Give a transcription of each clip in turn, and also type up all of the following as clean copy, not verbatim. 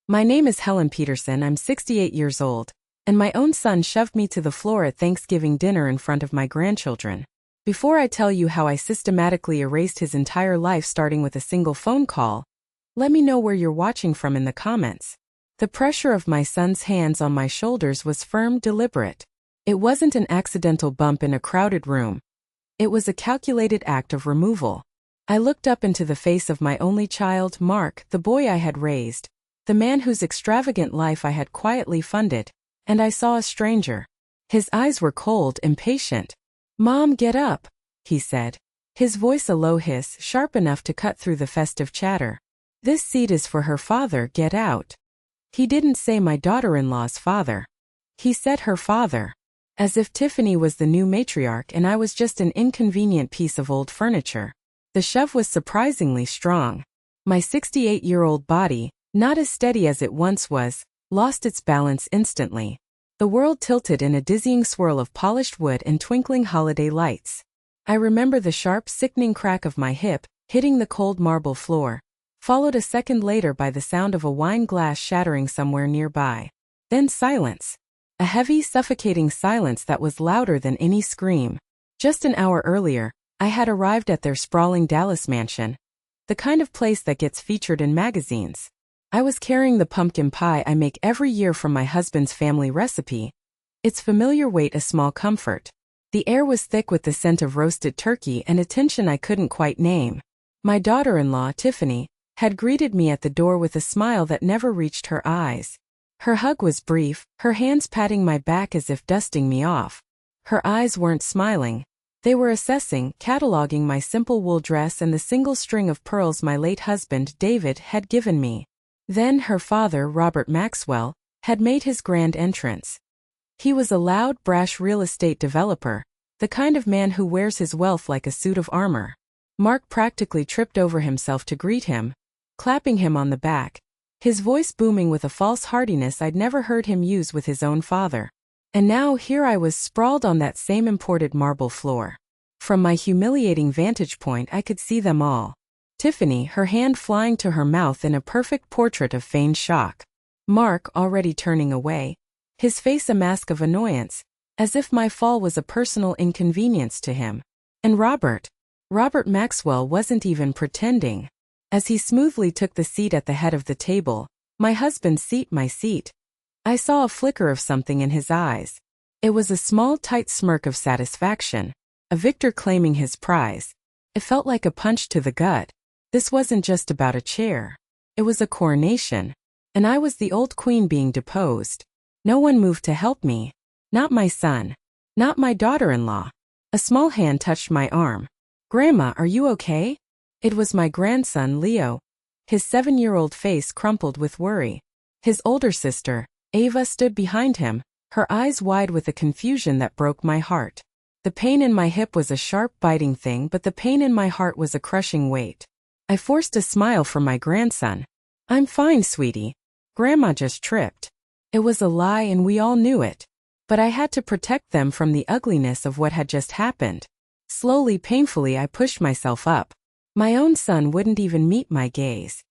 My name is Helen Peterson, I'm 68 years old, and my own son shoved me to the floor at Thanksgiving dinner in front of my grandchildren. Before I tell you how I systematically erased his entire life starting with a single phone call, let me know where you're watching from in the comments. The pressure of my son's hands on my shoulders was firm, deliberate. It wasn't an accidental bump in a crowded room. It was a calculated act of removal. I looked up into the face of my only child, Mark, the boy I had raised, the man whose extravagant life I had quietly funded, and I saw a stranger. His eyes were cold, impatient. "Mom, get up," he said. His voice a low hiss, sharp enough to cut through the festive chatter. "This seat is for her father, get out." He didn't say my daughter-in-law's father. He said her father. As if Tiffany was the new matriarch and I was just an inconvenient piece of old furniture. The shove was surprisingly strong. My 68-year-old body, not as steady as it once was, lost its balance instantly. The world tilted in a dizzying swirl of polished wood and twinkling holiday lights. I remember the sharp, sickening crack of my hip, hitting the cold marble floor, followed a second later by the sound of a wine glass shattering somewhere nearby. Then silence. A heavy, suffocating silence that was louder than any scream. Just an hour earlier, I had arrived at their sprawling Dallas mansion, the kind of place that gets featured in magazines. I was carrying the pumpkin pie I make every year from my husband's family recipe. Its familiar weight a small comfort. The air was thick with the scent of roasted turkey and a tension I couldn't quite name. My daughter-in-law, Tiffany, had greeted me at the door with a smile that never reached her eyes. Her hug was brief, her hands patting my back as if dusting me off. Her eyes weren't smiling. They were assessing, cataloging my simple wool dress and the single string of pearls my late husband, David, had given me. Then her father, Robert Maxwell, had made his grand entrance. He was a loud, brash real estate developer, the kind of man who wears his wealth like a suit of armor. Mark practically tripped over himself to greet him, clapping him on the back, his voice booming with a false heartiness I'd never heard him use with his own father. And now here I was sprawled on that same imported marble floor. From my humiliating vantage point I could see them all. Tiffany, her hand flying to her mouth in a perfect portrait of feigned shock. Mark, already turning away, his face a mask of annoyance, as if my fall was a personal inconvenience to him. And Robert Maxwell wasn't even pretending. As he smoothly took the seat at the head of the table, my husband's seat, my seat, I saw a flicker of something in his eyes. It was a small, tight smirk of satisfaction, a victor claiming his prize. It felt like a punch to the gut. This wasn't just about a chair. It was a coronation, and I was the old queen being deposed. No one moved to help me. Not my son. Not my daughter-in-law. A small hand touched my arm. "Grandma, are you okay?" It was my grandson, Leo. His 7-year-old face crumpled with worry. His older sister, Ava, stood behind him, her eyes wide with a confusion that broke my heart. The pain in my hip was a sharp, biting thing, but the pain in my heart was a crushing weight. I forced a smile from my grandson. "I'm fine, sweetie. Grandma just tripped." It was a lie and we all knew it. But I had to protect them from the ugliness of what had just happened. Slowly, painfully, I pushed myself up. My own son wouldn't even meet my gaze.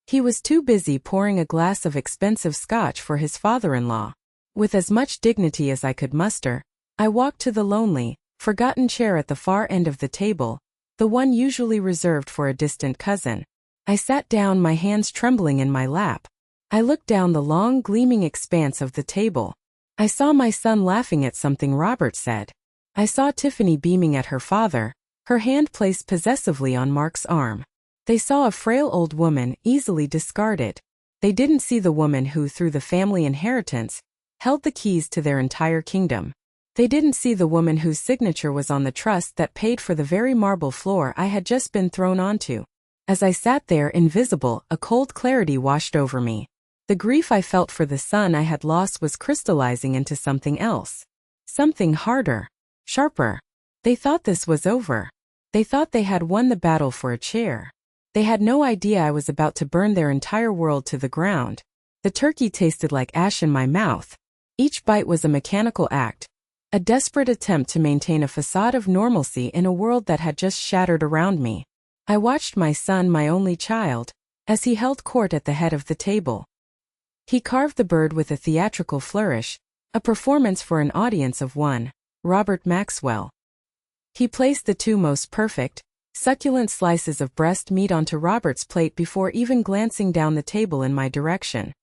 He was too busy pouring a glass of expensive scotch for his father-in-law. With as much dignity as I could muster, I walked to the lonely, forgotten chair at the far end of the table, the one usually reserved for a distant cousin. I sat down, my hands trembling in my lap. I looked down the long, gleaming expanse of the table. I saw my son laughing at something Robert said. I saw Tiffany beaming at her father, her hand placed possessively on Mark's arm. They saw a frail old woman, easily discarded. They didn't see the woman who, through the family inheritance, held the keys to their entire kingdom. They didn't see the woman whose signature was on the trust that paid for the very marble floor I had just been thrown onto. As I sat there, invisible, a cold clarity washed over me. The grief I felt for the son I had lost was crystallizing into something else. Something harder. Sharper. They thought this was over. They thought they had won the battle for a chair. They had no idea I was about to burn their entire world to the ground. The turkey tasted like ash in my mouth. Each bite was a mechanical act, a desperate attempt to maintain a facade of normalcy in a world that had just shattered around me. I watched my son, my only child, as he held court at the head of the table. He carved the bird with a theatrical flourish, a performance for an audience of one, Robert Maxwell. He placed the two most perfect, succulent slices of breast meat onto Robert's plate before even glancing down the table in my direction.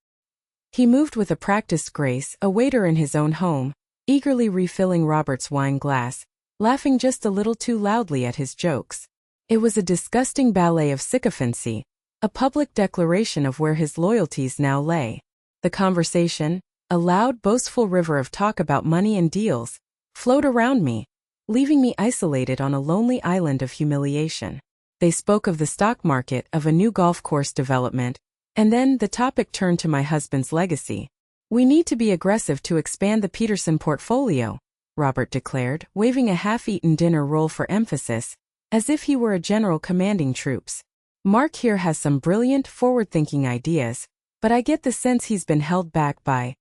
He moved with a practiced grace, a waiter in his own home, eagerly refilling Robert's wine glass, laughing just a little too loudly at his jokes. It was a disgusting ballet of sycophancy, a public declaration of where his loyalties now lay. The conversation, a loud, boastful river of talk about money and deals, flowed around me, leaving me isolated on a lonely island of humiliation. They spoke of the stock market, of a new golf course development, and then the topic turned to my husband's legacy. "We need to be aggressive to expand the Peterson portfolio," Robert declared, waving a half-eaten dinner roll for emphasis, as if he were a general commanding troops. "Mark here has some brilliant, forward-thinking ideas, but I get the sense he's been held back by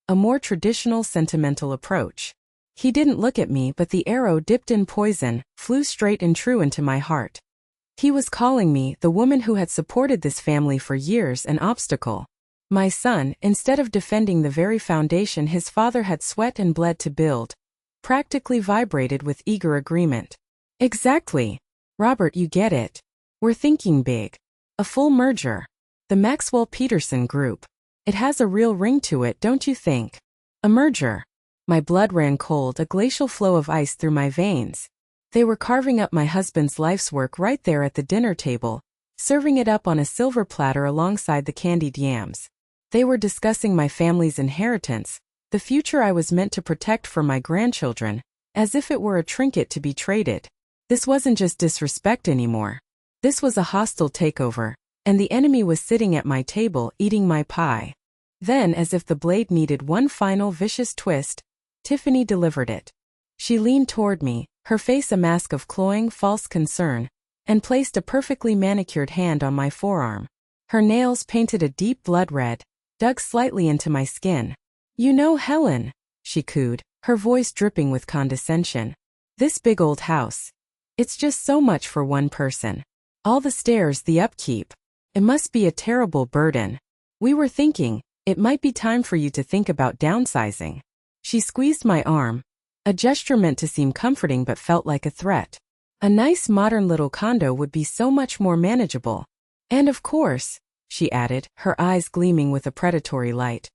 a more traditional sentimental approach." He didn't look at me, but the arrow dipped in poison, flew straight and true into my heart. He was calling me, the woman who had supported this family for years, an obstacle. My son, instead of defending the very foundation his father had sweat and bled to build, practically vibrated with eager agreement. "Exactly. Robert, you get it. We're thinking big. A full merger. The Maxwell-Peterson Group. It has a real ring to it, don't you think? A merger." My blood ran cold, a glacial flow of ice through my veins. They were carving up my husband's life's work right there at the dinner table, serving it up on a silver platter alongside the candied yams. They were discussing my family's inheritance, the future I was meant to protect for my grandchildren, as if it were a trinket to be traded. This wasn't just disrespect anymore. This was a hostile takeover, and the enemy was sitting at my table eating my pie. Then, as if the blade needed one final vicious twist, Tiffany delivered it. She leaned toward me, her face a mask of cloying, false concern, and placed a perfectly manicured hand on my forearm. Her nails, painted a deep blood red, dug slightly into my skin. "You know, Helen," she cooed, her voice dripping with condescension. "This big old house. It's just so much for one person. All the stairs, the upkeep. It must be a terrible burden. We were thinking, it might be time for you to think about downsizing." She squeezed my arm, a gesture meant to seem comforting but felt like a threat. "A nice modern little condo would be so much more manageable. And of course," she added, her eyes gleaming with a predatory light,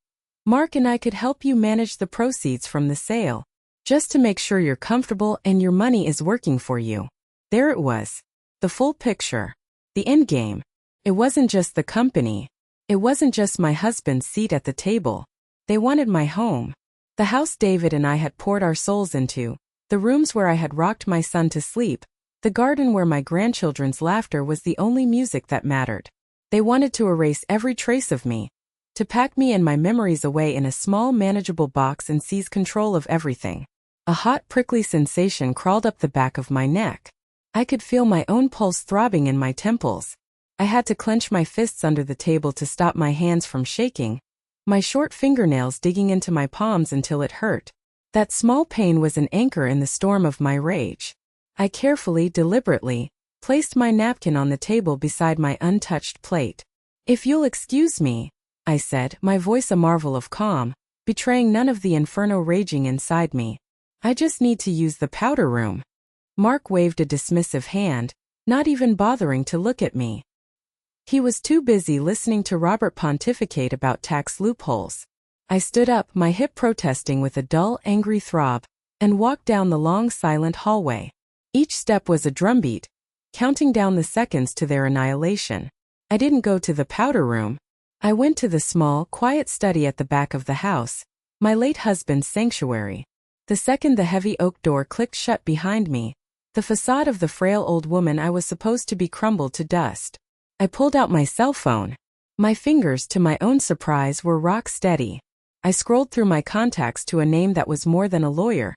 "Mark and I could help you manage the proceeds from the sale, just to make sure you're comfortable and your money is working for you." There it was. The full picture. The end game. It wasn't just the company. It wasn't just my husband's seat at the table. They wanted my home. The house David and I had poured our souls into, the rooms where I had rocked my son to sleep, the garden where my grandchildren's laughter was the only music that mattered. They wanted to erase every trace of me, to pack me and my memories away in a small, manageable box and seize control of everything. A hot, prickly sensation crawled up the back of my neck. I could feel my own pulse throbbing in my temples. I had to clench my fists under the table to stop my hands from shaking, my short fingernails digging into my palms until it hurt. That small pain was an anchor in the storm of my rage. I carefully, deliberately, placed my napkin on the table beside my untouched plate. "If you'll excuse me," I said, my voice a marvel of calm, betraying none of the inferno raging inside me. "I just need to use the powder room." Mark waved a dismissive hand, not even bothering to look at me. He was too busy listening to Robert pontificate about tax loopholes. I stood up, my hip protesting with a dull, angry throb, and walked down the long, silent hallway. Each step was a drumbeat, counting down the seconds to their annihilation. I didn't go to the powder room. I went to the small, quiet study at the back of the house, my late husband's sanctuary. The second the heavy oak door clicked shut behind me, the facade of the frail old woman I was supposed to be crumbled to dust. I pulled out my cell phone. My fingers, to my own surprise, were rock steady. I scrolled through my contacts to a name that was more than a lawyer.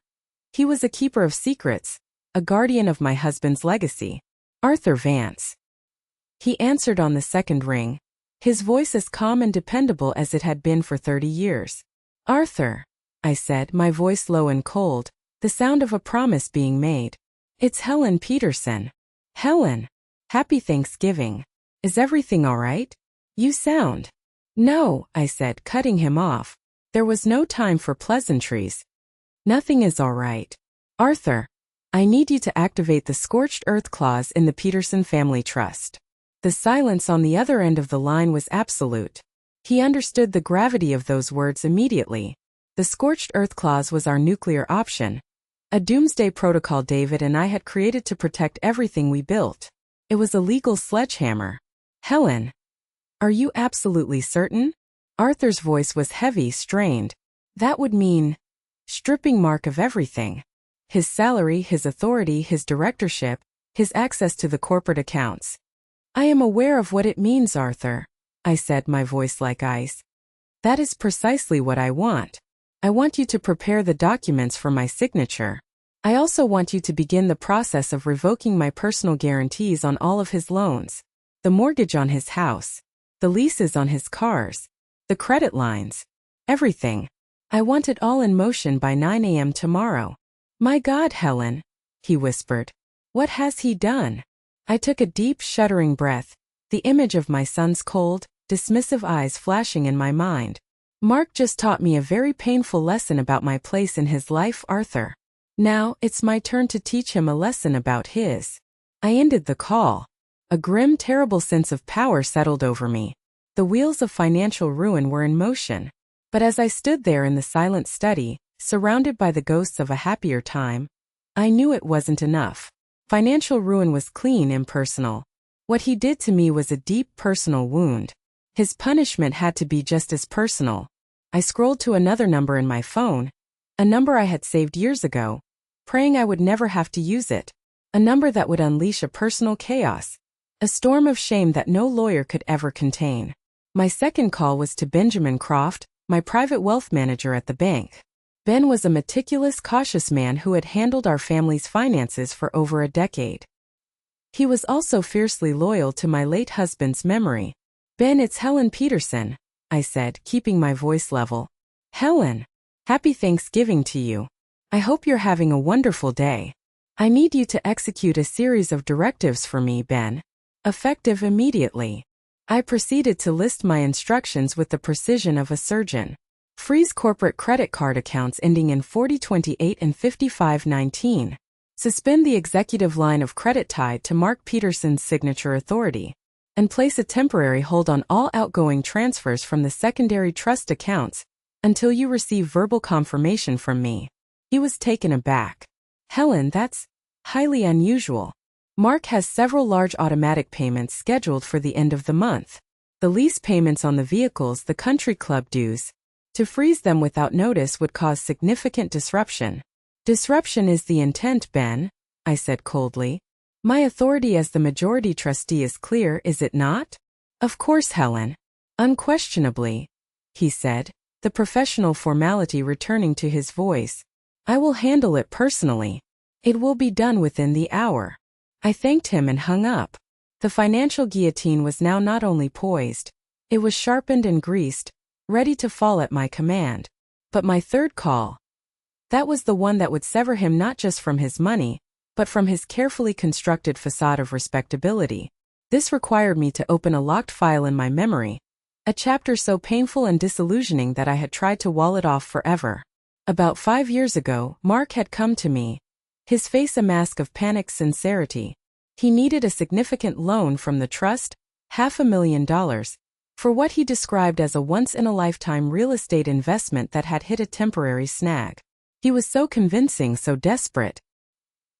He was a keeper of secrets, a guardian of my husband's legacy. Arthur Vance. He answered on the second ring, his voice as calm and dependable as it had been for 30 years. "Arthur," I said, my voice low and cold, the sound of a promise being made. "It's Helen Peterson." "Helen. Happy Thanksgiving. Is everything all right? You sound No, I said, cutting him off. There was no time for pleasantries. Nothing is all right. Arthur, I need you to activate the scorched earth clause in the Peterson Family Trust. The silence on the other end of the line was absolute. He understood the gravity of those words immediately. The scorched earth clause was our nuclear option. A doomsday protocol David and I had created to protect everything we built. It was a legal sledgehammer. Helen, are you absolutely certain? Arthur's voice was heavy, strained. That would mean stripping Mark of everything. His salary, his authority, his directorship, his access to the corporate accounts. I am aware of what it means, Arthur, I said, my voice like ice. That is precisely what I want. I want you to prepare the documents for my signature. I also want you to begin the process of revoking my personal guarantees on all of his loans, the mortgage on his house, the leases on his cars, the credit lines, everything. I want it all in motion by 9 a.m. tomorrow. My God, Helen, he whispered. What has he done? I took a deep, shuddering breath, the image of my son's cold, dismissive eyes flashing in my mind. Mark just taught me a very painful lesson about my place in his life, Arthur. Now, it's my turn to teach him a lesson about his. I ended the call. A grim, terrible sense of power settled over me. The wheels of financial ruin were in motion. But as I stood there in the silent study, surrounded by the ghosts of a happier time, I knew it wasn't enough. Financial ruin was clean, impersonal. What he did to me was a deep personal wound. His punishment had to be just as personal. I scrolled to another number in my phone, a number I had saved years ago, praying I would never have to use it, a number that would unleash a personal chaos, a storm of shame that no lawyer could ever contain. My second call was to Benjamin Croft, my private wealth manager at the bank. Ben was a meticulous, cautious man who had handled our family's finances for over a decade. He was also fiercely loyal to my late husband's memory. Ben, it's Helen Peterson, I said, keeping my voice level. Helen, happy Thanksgiving to you. I hope you're having a wonderful day. I need you to execute a series of directives for me, Ben. Effective immediately. I proceeded to list my instructions with the precision of a surgeon. Freeze corporate credit card accounts ending in 4028 and 5519. Suspend the executive line of credit tied to Mark Peterson's signature authority. And place a temporary hold on all outgoing transfers from the secondary trust accounts until you receive verbal confirmation from me. He was taken aback. Helen, that's highly unusual. Mark has several large automatic payments scheduled for the end of the month. The lease payments on the vehicles, the country club dues. To freeze them without notice would cause significant disruption. Disruption is the intent, Ben, I said coldly. My authority as the majority trustee is clear, is it not? Of course, Helen. Unquestionably, he said, the professional formality returning to his voice. I will handle it personally. It will be done within the hour. I thanked him and hung up. The financial guillotine was now not only poised, it was sharpened and greased, ready to fall at my command. But my third call, that was the one that would sever him not just from his money, but from his carefully constructed facade of respectability. This required me to open a locked file in my memory, a chapter so painful and disillusioning that I had tried to wall it off forever. About 5 years ago, Mark had come to me, his face a mask of panicked sincerity. He needed a significant loan from the trust, $500,000, for what he described as a once-in-a-lifetime real estate investment that had hit a temporary snag. He was so convincing, so desperate.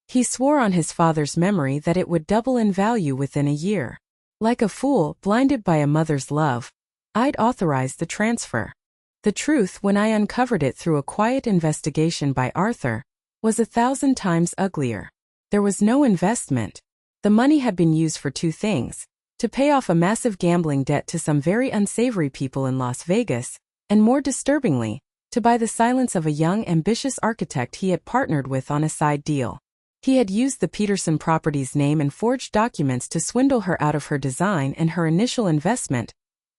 He swore on his father's memory that it would double in value within a year. Like a fool, blinded by a mother's love, I'd authorized the transfer. The truth, when I uncovered it through a quiet investigation by Arthur, was 1,000 times uglier. There was no investment. The money had been used for two things: to pay off a massive gambling debt to some very unsavory people in Las Vegas, and more disturbingly, to buy the silence of a young, ambitious architect he had partnered with on a side deal. He had used the Peterson property's name and forged documents to swindle her out of her design and her initial investment,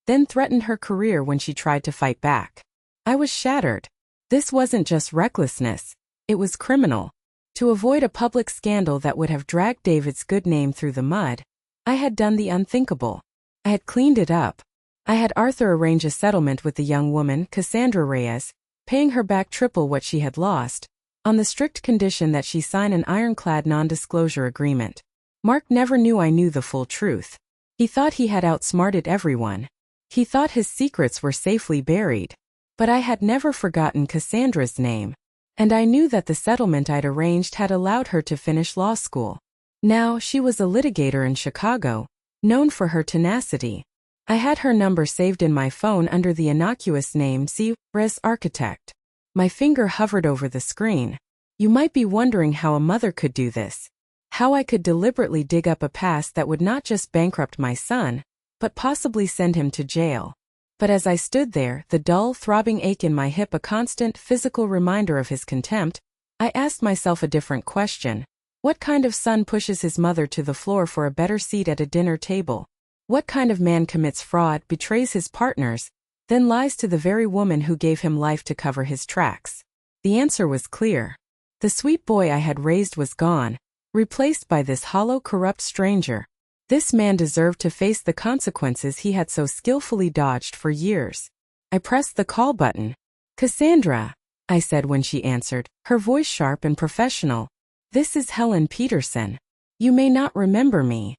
then threatened her career when she tried to fight back. I was shattered. This wasn't just recklessness, it was criminal. To avoid a public scandal that would have dragged David's good name through the mud, I had done the unthinkable. I had cleaned it up. I had Arthur arrange a settlement with the young woman, Cassandra Reyes, paying her back triple what she had lost, on the strict condition that she sign an ironclad non-disclosure agreement. Mark never knew I knew the full truth. He thought he had outsmarted everyone. He thought his secrets were safely buried. But I had never forgotten Cassandra's name. And I knew that the settlement I'd arranged had allowed her to finish law school. Now, she was a litigator in Chicago, known for her tenacity. I had her number saved in my phone under the innocuous name C. Res Architect. My finger hovered over the screen. You might be wondering how a mother could do this. How I could deliberately dig up a past that would not just bankrupt my son, but possibly send him to jail. But as I stood there, the dull, throbbing ache in my hip a constant physical reminder of his contempt, I asked myself a different question. What kind of son pushes his mother to the floor for a better seat at a dinner table? What kind of man commits fraud, betrays his partners, then lies to the very woman who gave him life to cover his tracks? The answer was clear. The sweet boy I had raised was gone, replaced by this hollow, corrupt stranger. This man deserved to face the consequences he had so skillfully dodged for years. I pressed the call button. "Cassandra," I said when she answered, her voice sharp and professional. "This is Helen Peterson. You may not remember me."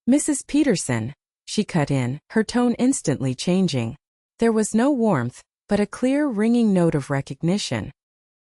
"Mrs. Peterson," she cut in, her tone instantly changing. There was no warmth, but a clear, ringing note of recognition.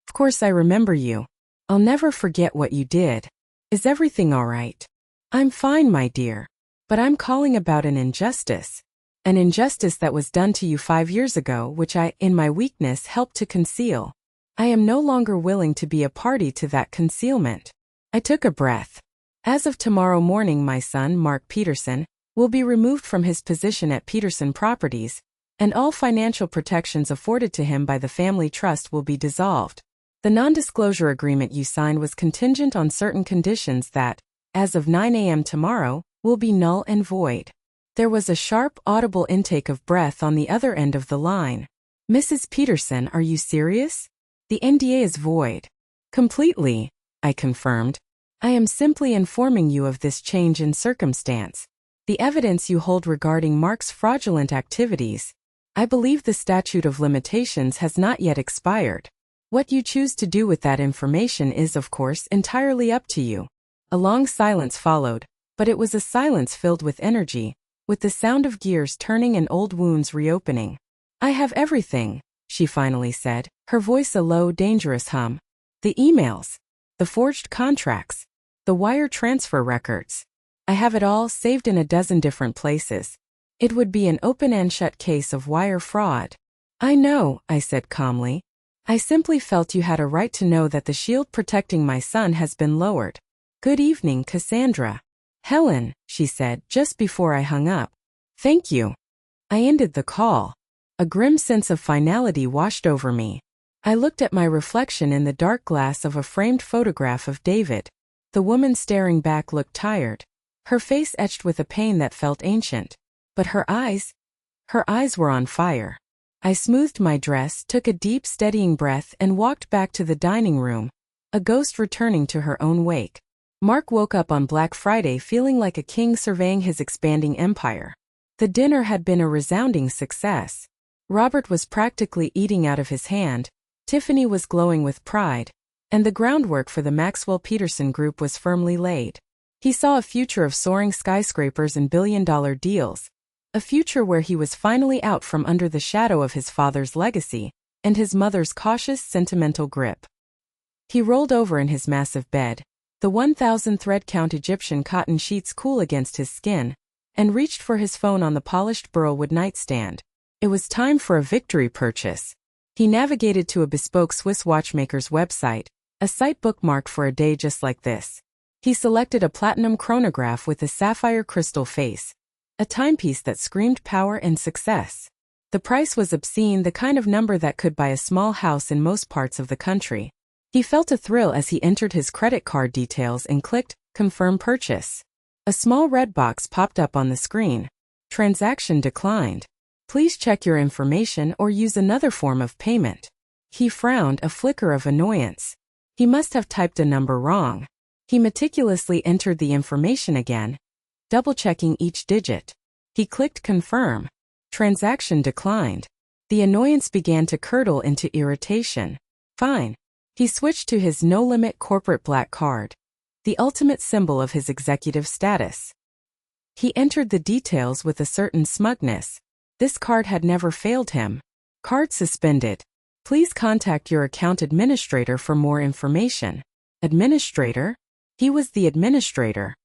"Of course I remember you. I'll never forget what you did. Is everything all right?" "I'm fine, my dear. But I'm calling about an injustice. An injustice that was done to you 5 years ago, which I, in my weakness, helped to conceal. I am no longer willing to be a party to that concealment." I took a breath. "As of tomorrow morning, my son, Mark Peterson, will be removed from his position at Peterson Properties, and all financial protections afforded to him by the family trust will be dissolved. The non-disclosure agreement you signed was contingent on certain conditions that, as of 9 a.m. tomorrow, will be null and void." There was a sharp, audible intake of breath on the other end of the line. "Mrs. Peterson, are you serious? The NDA is void." "Completely," I confirmed. "I am simply informing you of this change in circumstance. The evidence you hold regarding Mark's fraudulent activities. I believe the statute of limitations has not yet expired. What you choose to do with that information is, of course, entirely up to you." A long silence followed, but it was a silence filled with energy, with the sound of gears turning and old wounds reopening. "I have everything," she finally said, her voice a low, dangerous hum. "The emails, the forged contracts, the wire transfer records. I have it all saved in a dozen different places. It would be an open and shut case of wire fraud." "I know," I said calmly. "I simply felt you had a right to know that the shield protecting my son has been lowered. Good evening, Cassandra." "Helen," she said just before I hung up. "Thank you." I ended the call. A grim sense of finality washed over me. I looked at my reflection in the dark glass of a framed photograph of David. The woman staring back looked tired, her face etched with a pain that felt ancient. But her eyes were on fire. I smoothed my dress, took a deep, steadying breath, and walked back to the dining room, a ghost returning to her own wake. Mark woke up on Black Friday feeling like a king surveying his expanding empire. The dinner had been a resounding success. Robert was practically eating out of his hand, Tiffany was glowing with pride, and the groundwork for the Maxwell Peterson Group was firmly laid. He saw a future of soaring skyscrapers and billion-dollar deals, a future where he was finally out from under the shadow of his father's legacy and his mother's cautious, sentimental grip. He rolled over in his massive bed, the 1,000 thread-count Egyptian cotton sheets cool against his skin, and reached for his phone on the polished burlwood nightstand. It was time for a victory purchase. He navigated to a bespoke Swiss watchmaker's website, a site bookmarked for a day just like this. He selected a platinum chronograph with a sapphire crystal face, a timepiece that screamed power and success. The price was obscene, the kind of number that could buy a small house in most parts of the country. He felt a thrill as he entered his credit card details and clicked Confirm Purchase. A small red box popped up on the screen. Transaction declined. Please check your information or use another form of payment. He frowned, a flicker of annoyance. He must have typed a number wrong. He meticulously entered the information again, double-checking each digit. He clicked Confirm. Transaction declined. The annoyance began to curdle into irritation. Fine. He switched to his no-limit corporate black card, the ultimate symbol of his executive status. He entered the details with a certain smugness. This card had never failed him. Card suspended. Please contact your account administrator for more information. Administrator? He was the administrator.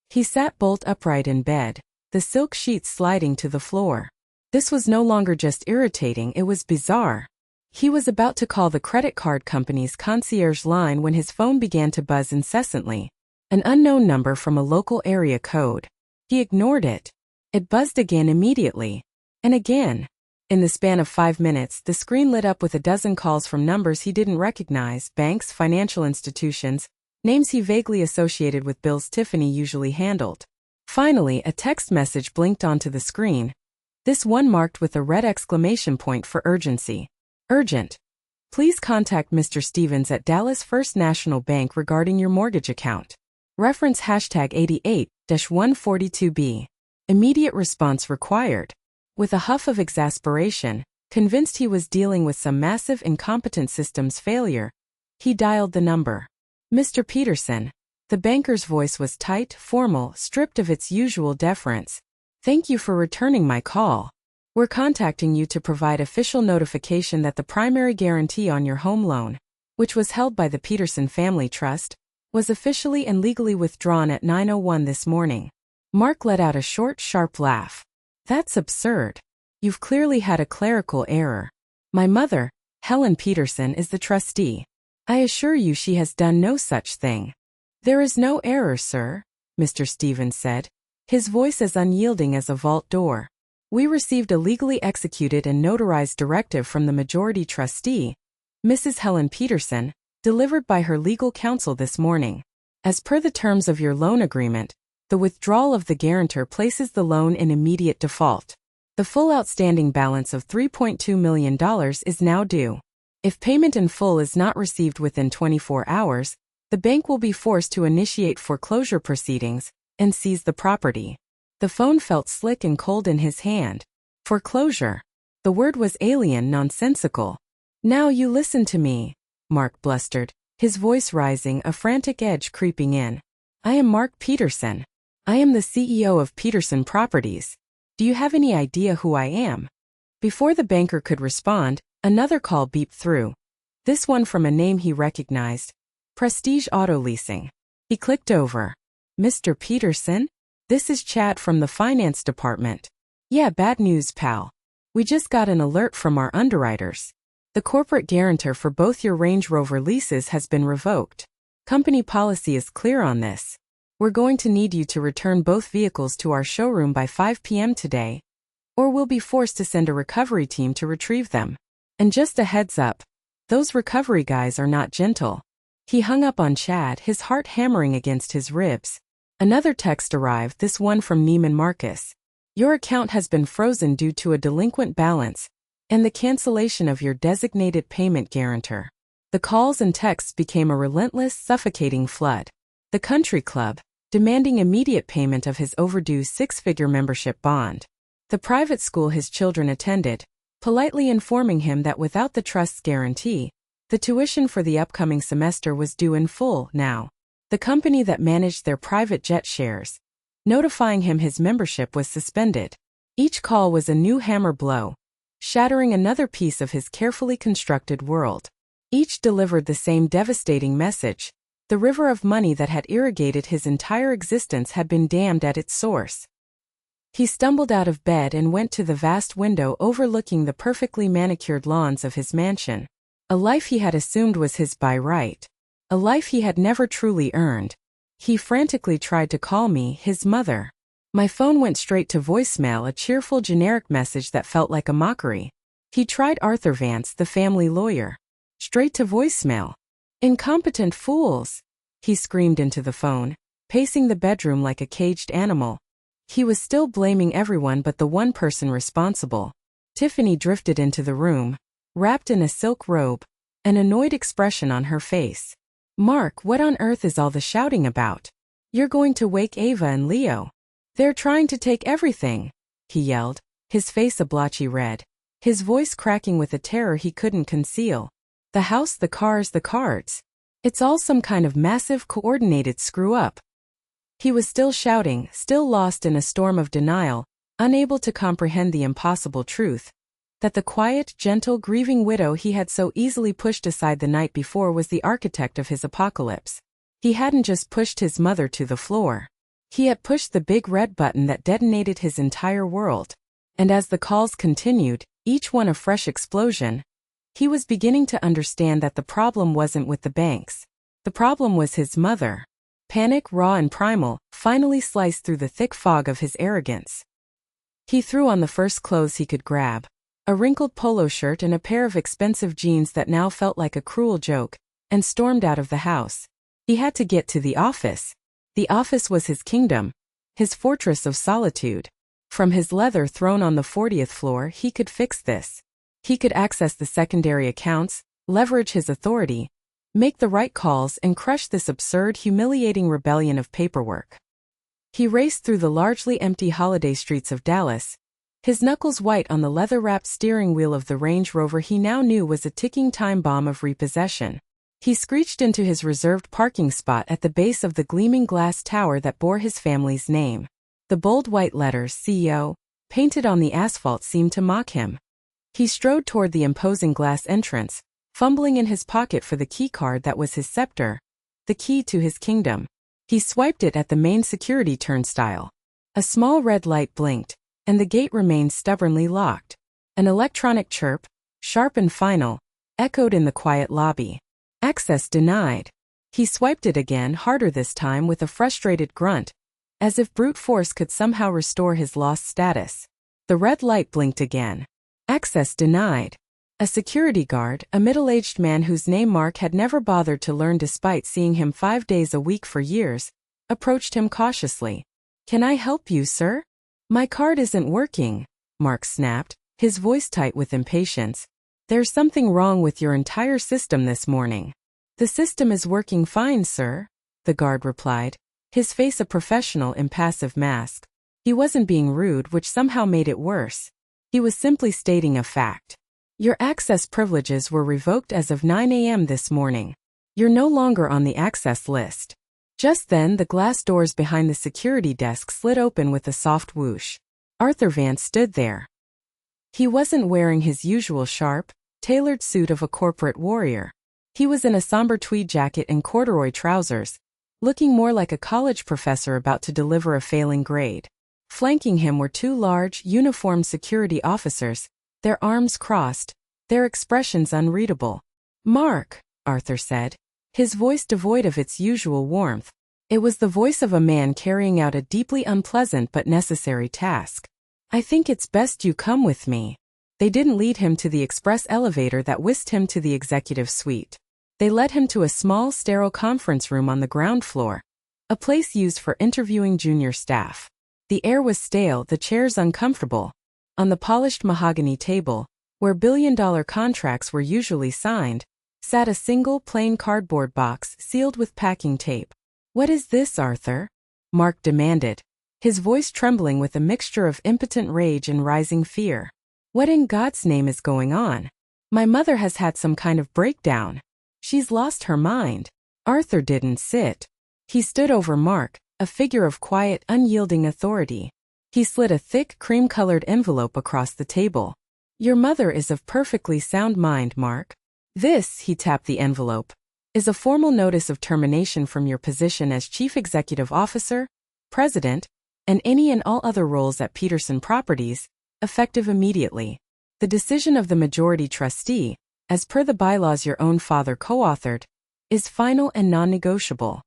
He sat bolt upright in bed, the silk sheets sliding to the floor. This was no longer just irritating, it was bizarre. He was about to call the credit card company's concierge line when his phone began to buzz incessantly. An unknown number from a local area code. He ignored it. It buzzed again immediately. And again. In the span of 5 minutes, the screen lit up with a dozen calls from numbers he didn't recognize, banks, financial institutions, names he vaguely associated with bills Tiffany usually handled. Finally, a text message blinked onto the screen. This one marked with a red exclamation point for urgency. Urgent. Please contact Mr. Stevens at Dallas First National Bank regarding your mortgage account. Reference hashtag 88-142B. Immediate response required. With a huff of exasperation, convinced he was dealing with some massive incompetent systems failure, he dialed the number. Mr. Peterson. The banker's voice was tight, formal, stripped of its usual deference. Thank you for returning my call. We're contacting you to provide official notification that the primary guarantee on your home loan, which was held by the Peterson Family Trust, was officially and legally withdrawn at 9:01 this morning. Mark let out a short, sharp laugh. That's absurd. You've clearly had a clerical error. My mother, Helen Peterson, is the trustee. I assure you she has done no such thing. There is no error, sir, Mr. Stevens said, his voice as unyielding as a vault door. We received a legally executed and notarized directive from the majority trustee, Mrs. Helen Peterson, delivered by her legal counsel this morning. As per the terms of your loan agreement, the withdrawal of the guarantor places the loan in immediate default. The full outstanding balance of $3.2 million is now due. If payment in full is not received within 24 hours, the bank will be forced to initiate foreclosure proceedings and seize the property. The phone felt slick and cold in his hand. Foreclosure. The word was alien, nonsensical. Now you listen to me, Mark blustered, his voice rising, a frantic edge creeping in. I am Mark Peterson. I am the CEO of Peterson Properties. Do you have any idea who I am? Before the banker could respond, another call beeped through. This one from a name he recognized. Prestige Auto Leasing. He clicked over. Mr. Peterson? This is Chad from the finance department. Yeah, bad news, pal. We just got an alert from our underwriters. The corporate guarantor for both your Range Rover leases has been revoked. Company policy is clear on this. We're going to need you to return both vehicles to our showroom by 5 p.m. today, or we'll be forced to send a recovery team to retrieve them. And just a heads up, those recovery guys are not gentle. He hung up on Chad, his heart hammering against his ribs. Another text arrived, this one from Neiman Marcus. Your account has been frozen due to a delinquent balance and the cancellation of your designated payment guarantor. The calls and texts became a relentless, suffocating flood. The country club, demanding immediate payment of his overdue 6-figure membership bond. The private school his children attended, politely informing him that without the trust's guarantee, the tuition for the upcoming semester was due in full now. The company that managed their private jet shares, notifying him his membership was suspended. Each call was a new hammer blow, shattering another piece of his carefully constructed world. Each delivered the same devastating message. The river of money that had irrigated his entire existence had been dammed at its source. He stumbled out of bed and went to the vast window overlooking the perfectly manicured lawns of his mansion. A life he had assumed was his by right. A life he had never truly earned. He frantically tried to call me, his mother. My phone went straight to voicemail, a cheerful generic message that felt like a mockery. He tried Arthur Vance, the family lawyer. Straight to voicemail. Incompetent fools! He screamed into the phone, pacing the bedroom like a caged animal. He was still blaming everyone but the one person responsible. Tiffany drifted into the room, wrapped in a silk robe, an annoyed expression on her face. Mark, what on earth is all the shouting about? You're going to wake Ava and Leo. They're trying to take everything, he yelled, his face a blotchy red, his voice cracking with a terror he couldn't conceal. The house, the cars, the cards. It's all some kind of massive coordinated screw-up. He was still shouting, still lost in a storm of denial, unable to comprehend the impossible truth, that the quiet, gentle, grieving widow he had so easily pushed aside the night before was the architect of his apocalypse. He hadn't just pushed his mother to the floor. He had pushed the big red button that detonated his entire world. And as the calls continued, each one a fresh explosion, he was beginning to understand that the problem wasn't with the banks. The problem was his mother. Panic, raw and primal, finally sliced through the thick fog of his arrogance. He threw on the first clothes he could grab. A wrinkled polo shirt and a pair of expensive jeans that now felt like a cruel joke, and stormed out of the house. He had to get to the office. The office was his kingdom, his fortress of solitude. From his leather throne on the 40th floor, he could fix this. He could access the secondary accounts, leverage his authority, make the right calls and crush this absurd, humiliating rebellion of paperwork. He raced through the largely empty holiday streets of Dallas, his knuckles white on the leather-wrapped steering wheel of the Range Rover he now knew was a ticking time bomb of repossession. He screeched into his reserved parking spot at the base of the gleaming glass tower that bore his family's name. The bold white letters CEO, painted on the asphalt, seemed to mock him. He strode toward the imposing glass entrance, fumbling in his pocket for the key card that was his scepter, the key to his kingdom. He swiped it at the main security turnstile. A small red light blinked, and the gate remained stubbornly locked. An electronic chirp, sharp and final, echoed in the quiet lobby. Access denied. He swiped it again, harder this time, with a frustrated grunt, as if brute force could somehow restore his lost status. The red light blinked again. Access denied. A security guard, a middle-aged man whose name Mark had never bothered to learn despite seeing him 5 days a week for years, approached him cautiously. "Can I help you, sir?" "My card isn't working," Mark snapped, his voice tight with impatience. "There's something wrong with your entire system this morning." "The system is working fine, sir," the guard replied, his face a professional, impassive mask. He wasn't being rude, which somehow made it worse. He was simply stating a fact. "Your access privileges were revoked as of 9 a.m. this morning. You're no longer on the access list." Just then, the glass doors behind the security desk slid open with a soft whoosh. Arthur Vance stood there. He wasn't wearing his usual sharp, tailored suit of a corporate warrior. He was in a somber tweed jacket and corduroy trousers, looking more like a college professor about to deliver a failing grade. Flanking him were 2 large, uniformed security officers, their arms crossed, their expressions unreadable. "Mark," Arthur said, his voice devoid of its usual warmth. It was the voice of a man carrying out a deeply unpleasant but necessary task. "I think it's best you come with me." They didn't lead him to the express elevator that whisked him to the executive suite. They led him to a small, sterile conference room on the ground floor, a place used for interviewing junior staff. The air was stale, the chairs uncomfortable. On the polished mahogany table, where billion-dollar contracts were usually signed, sat a single plain cardboard box sealed with packing tape. "What is this, Arthur?" Mark demanded, his voice trembling with a mixture of impotent rage and rising fear. "What in God's name is going on? My mother has had some kind of breakdown. She's lost her mind." Arthur didn't sit. He stood over Mark, a figure of quiet, unyielding authority. He slid a thick, cream-colored envelope across the table. "Your mother is of perfectly sound mind, Mark. This," he tapped the envelope, "is a formal notice of termination from your position as Chief Executive Officer, President, and any and all other roles at Peterson Properties, effective immediately. The decision of the majority trustee, as per the bylaws your own father co-authored, is final and non-negotiable."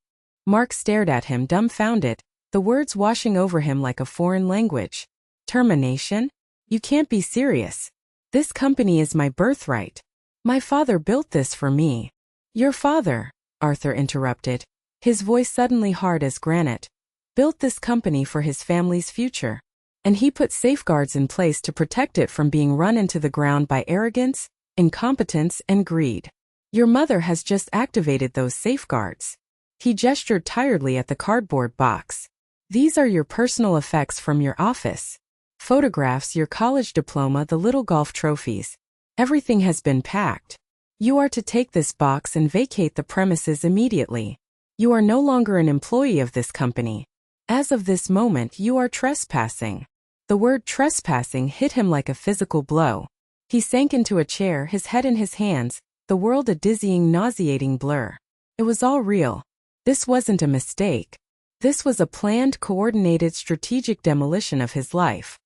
Mark stared at him, dumbfounded, the words washing over him like a foreign language. "Termination? You can't be serious. This company is my birthright. My father built this for me." "Your father," Arthur interrupted, his voice suddenly hard as granite, "built this company for his family's future. And he put safeguards in place to protect it from being run into the ground by arrogance, incompetence, and greed. Your mother has just activated those safeguards." He gestured tiredly at the cardboard box. "These are your personal effects from your office. Photographs, your college diploma, the little golf trophies. Everything has been packed. You are to take this box and vacate the premises immediately. You are no longer an employee of this company. As of this moment, you are trespassing. The word trespassing hit him like a physical blow. He sank into a chair, his head in his hands, the world a dizzying, nauseating blur. It was all real. This wasn't a mistake. This was a planned, coordinated, strategic demolition of his life.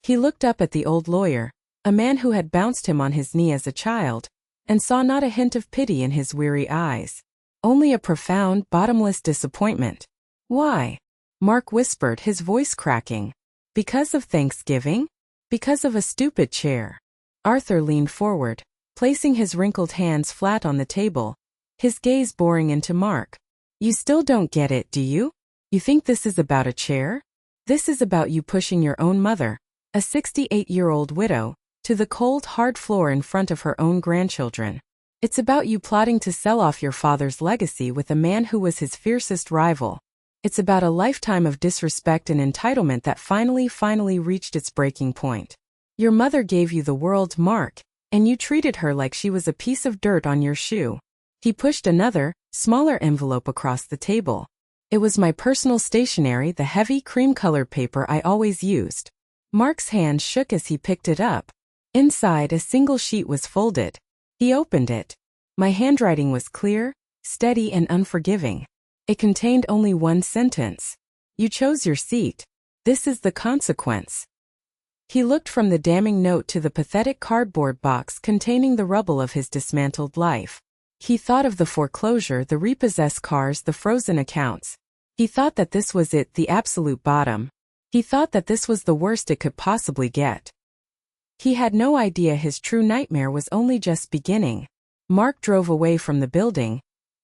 He looked up at the old lawyer, a man who had bounced him on his knee as a child, and saw not a hint of pity in his weary eyes. Only a profound, bottomless disappointment. Why? Mark whispered, his voice cracking. Because of Thanksgiving? Because of a stupid chair. Arthur leaned forward, placing his wrinkled hands flat on the table, his gaze boring into Mark. You still don't get it, do you? You think this is about a chair? This is about you pushing your own mother, a 68-year-old widow, to the cold, hard floor in front of her own grandchildren. It's about you plotting to sell off your father's legacy with a man who was his fiercest rival. It's about a lifetime of disrespect and entitlement that finally reached its breaking point. Your mother gave you the world, Mark, and you treated her like she was a piece of dirt on your shoe. He pushed another, smaller envelope across the table. It was my personal stationery, the heavy cream-colored paper I always used. Mark's hand shook as he picked it up. Inside, a single sheet was folded. He opened it. My handwriting was clear, steady, and unforgiving. It contained only one sentence. You chose your seat. This is the consequence. He looked from the damning note to the pathetic cardboard box containing the rubble of his dismantled life. He thought of the foreclosure, the repossessed cars, the frozen accounts. He thought that this was it, the absolute bottom. He thought that this was the worst it could possibly get. He had no idea his true nightmare was only just beginning. Mark drove away from the building.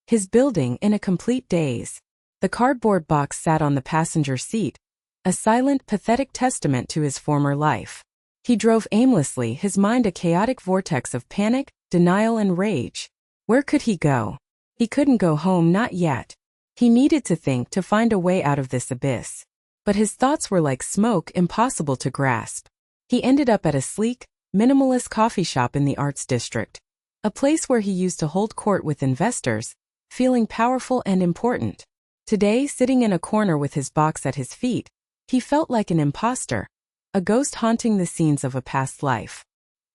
His building, in a complete daze. The cardboard box sat on the passenger seat, a silent, pathetic testament to his former life. He drove aimlessly, his mind a chaotic vortex of panic, denial, and rage. Where could he go? He couldn't go home, not yet. He needed to think, to find a way out of this abyss. But his thoughts were like smoke, impossible to grasp. He ended up at a sleek, minimalist coffee shop in the Arts District, a place where he used to hold court with investors, feeling powerful and important. Today, sitting in a corner with his box at his feet, he felt like an imposter, a ghost haunting the scenes of a past life.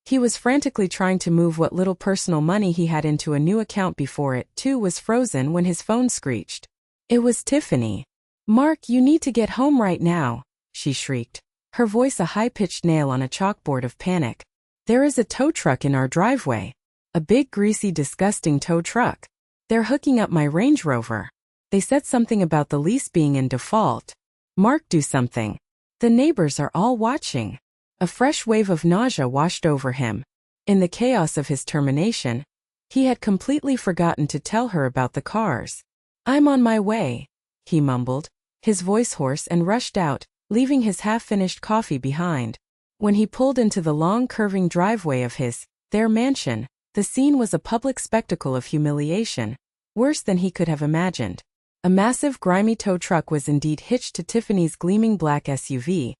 He was frantically trying to move what little personal money he had into a new account before it, too, was frozen when his phone screeched. It was Tiffany. "Mark, you need to get home right now," she shrieked, her voice a high-pitched nail on a chalkboard of panic. "There is a tow truck in our driveway. A big, greasy, disgusting tow truck. They're hooking up my Range Rover. They said something about the lease being in default. Mark, do something. The neighbors are all watching." A fresh wave of nausea washed over him. In the chaos of his termination, he had completely forgotten to tell her about the cars. "I'm on my way," he mumbled, his voice hoarse, and rushed out, leaving his half-finished coffee behind. When he pulled into the long, curving driveway of their mansion, the scene was a public spectacle of humiliation, worse than he could have imagined. A massive, grimy tow truck was indeed hitched to Tiffany's gleaming black SUV,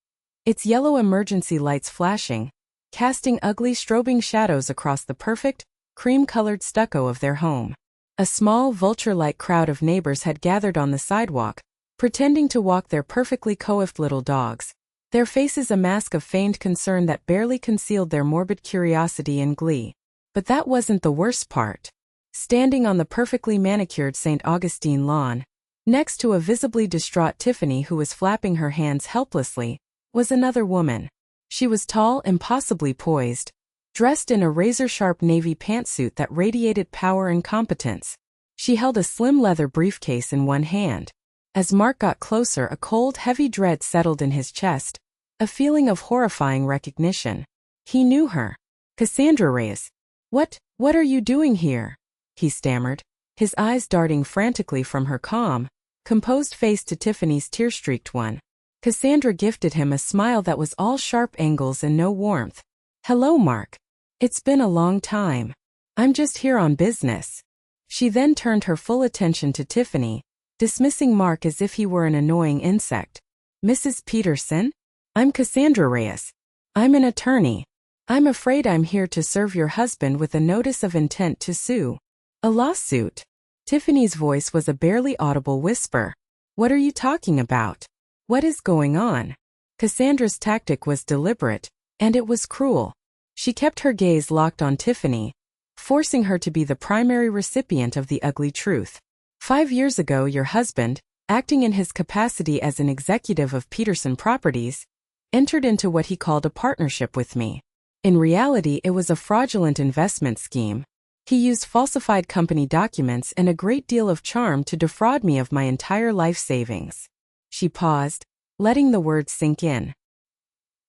its yellow emergency lights flashing, casting ugly, strobing shadows across the perfect, cream-colored stucco of their home. A small, vulture-like crowd of neighbors had gathered on the sidewalk, pretending to walk their perfectly coiffed little dogs, their faces a mask of feigned concern that barely concealed their morbid curiosity and glee. But that wasn't the worst part. Standing on the perfectly manicured St. Augustine lawn, next to a visibly distraught Tiffany who was flapping her hands helplessly, was another woman. She was tall, impossibly poised, dressed in a razor-sharp navy pantsuit that radiated power and competence. She held a slim leather briefcase in one hand. As Mark got closer, a cold, heavy dread settled in his chest, a feeling of horrifying recognition. He knew her. Cassandra Reyes. What are you doing here?" he stammered, his eyes darting frantically from her calm, composed face to Tiffany's tear-streaked one. Cassandra gifted him a smile that was all sharp angles and no warmth. "Hello, Mark. It's been a long time. I'm just here on business." She then turned her full attention to Tiffany, dismissing Mark as if he were an annoying insect. "Mrs. Peterson?" I'm Cassandra Reyes. I'm an attorney. I'm afraid I'm here to serve your husband with a notice of intent to sue. A lawsuit. Tiffany's voice was a barely audible whisper. What are you talking about? What is going on? Cassandra's tactic was deliberate, and it was cruel. She kept her gaze locked on Tiffany, forcing her to be the primary recipient of the ugly truth. 5 years ago, your husband, acting in his capacity as an executive of Peterson Properties, entered into what he called a partnership with me. In reality, it was a fraudulent investment scheme. He used falsified company documents and a great deal of charm to defraud me of my entire life savings. She paused, letting the words sink in.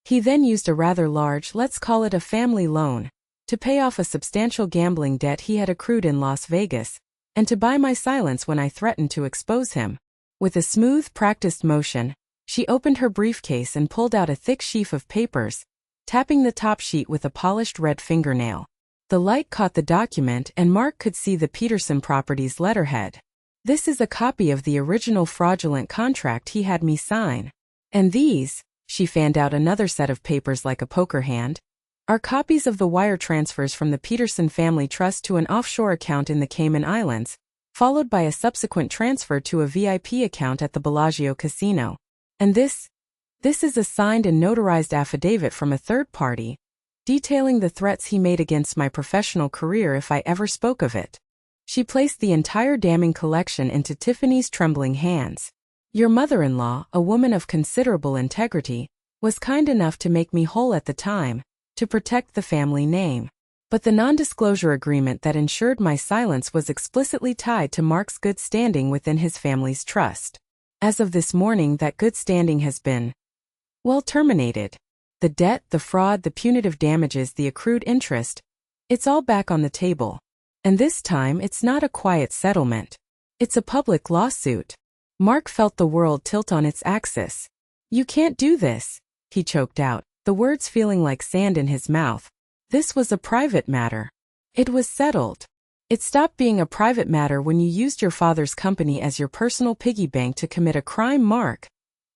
He then used a rather large, let's call it a family loan, to pay off a substantial gambling debt he had accrued in Las Vegas, and to buy my silence when I threatened to expose him. With a smooth, practiced motion, she opened her briefcase and pulled out a thick sheaf of papers, tapping the top sheet with a polished red fingernail. The light caught the document and Mark could see the Peterson Properties letterhead. This is a copy of the original fraudulent contract he had me sign. And these, she fanned out another set of papers like a poker hand, are copies of the wire transfers from the Peterson Family Trust to an offshore account in the Cayman Islands, followed by a subsequent transfer to a VIP account at the Bellagio Casino. And this is a signed and notarized affidavit from a third party, detailing the threats he made against my professional career if I ever spoke of it. She placed the entire damning collection into Tiffany's trembling hands. Your mother-in-law, a woman of considerable integrity, was kind enough to make me whole at the time, to protect the family name. But the non-disclosure agreement that ensured my silence was explicitly tied to Mark's good standing within his family's trust. As of this morning, that good standing has been, well, terminated. The debt, the fraud, the punitive damages, the accrued interest, it's all back on the table. And this time, it's not a quiet settlement. It's a public lawsuit. Mark felt the world tilt on its axis. You can't do this, he choked out, the words feeling like sand in his mouth. This was a private matter. It was settled. It stopped being a private matter when you used your father's company as your personal piggy bank to commit a crime, Mark,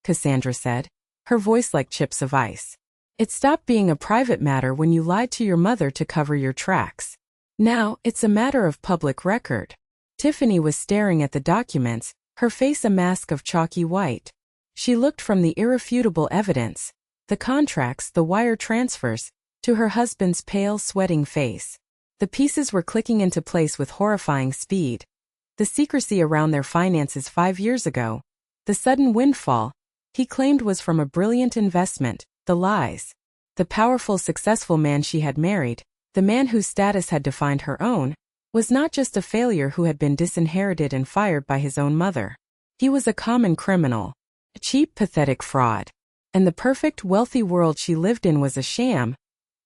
Cassandra said, her voice like chips of ice. It stopped being a private matter when you lied to your mother to cover your tracks. Now, it's a matter of public record. Tiffany was staring at the documents, her face a mask of chalky white. She looked from the irrefutable evidence, the contracts, the wire transfers, to her husband's pale, sweating face. The pieces were clicking into place with horrifying speed. The secrecy around their finances 5 years ago, the sudden windfall, he claimed was from a brilliant investment, the lies. The powerful, successful man she had married, the man whose status had defined her own, was not just a failure who had been disinherited and fired by his own mother. He was a common criminal, a cheap, pathetic fraud. And the perfect, wealthy world she lived in was a sham,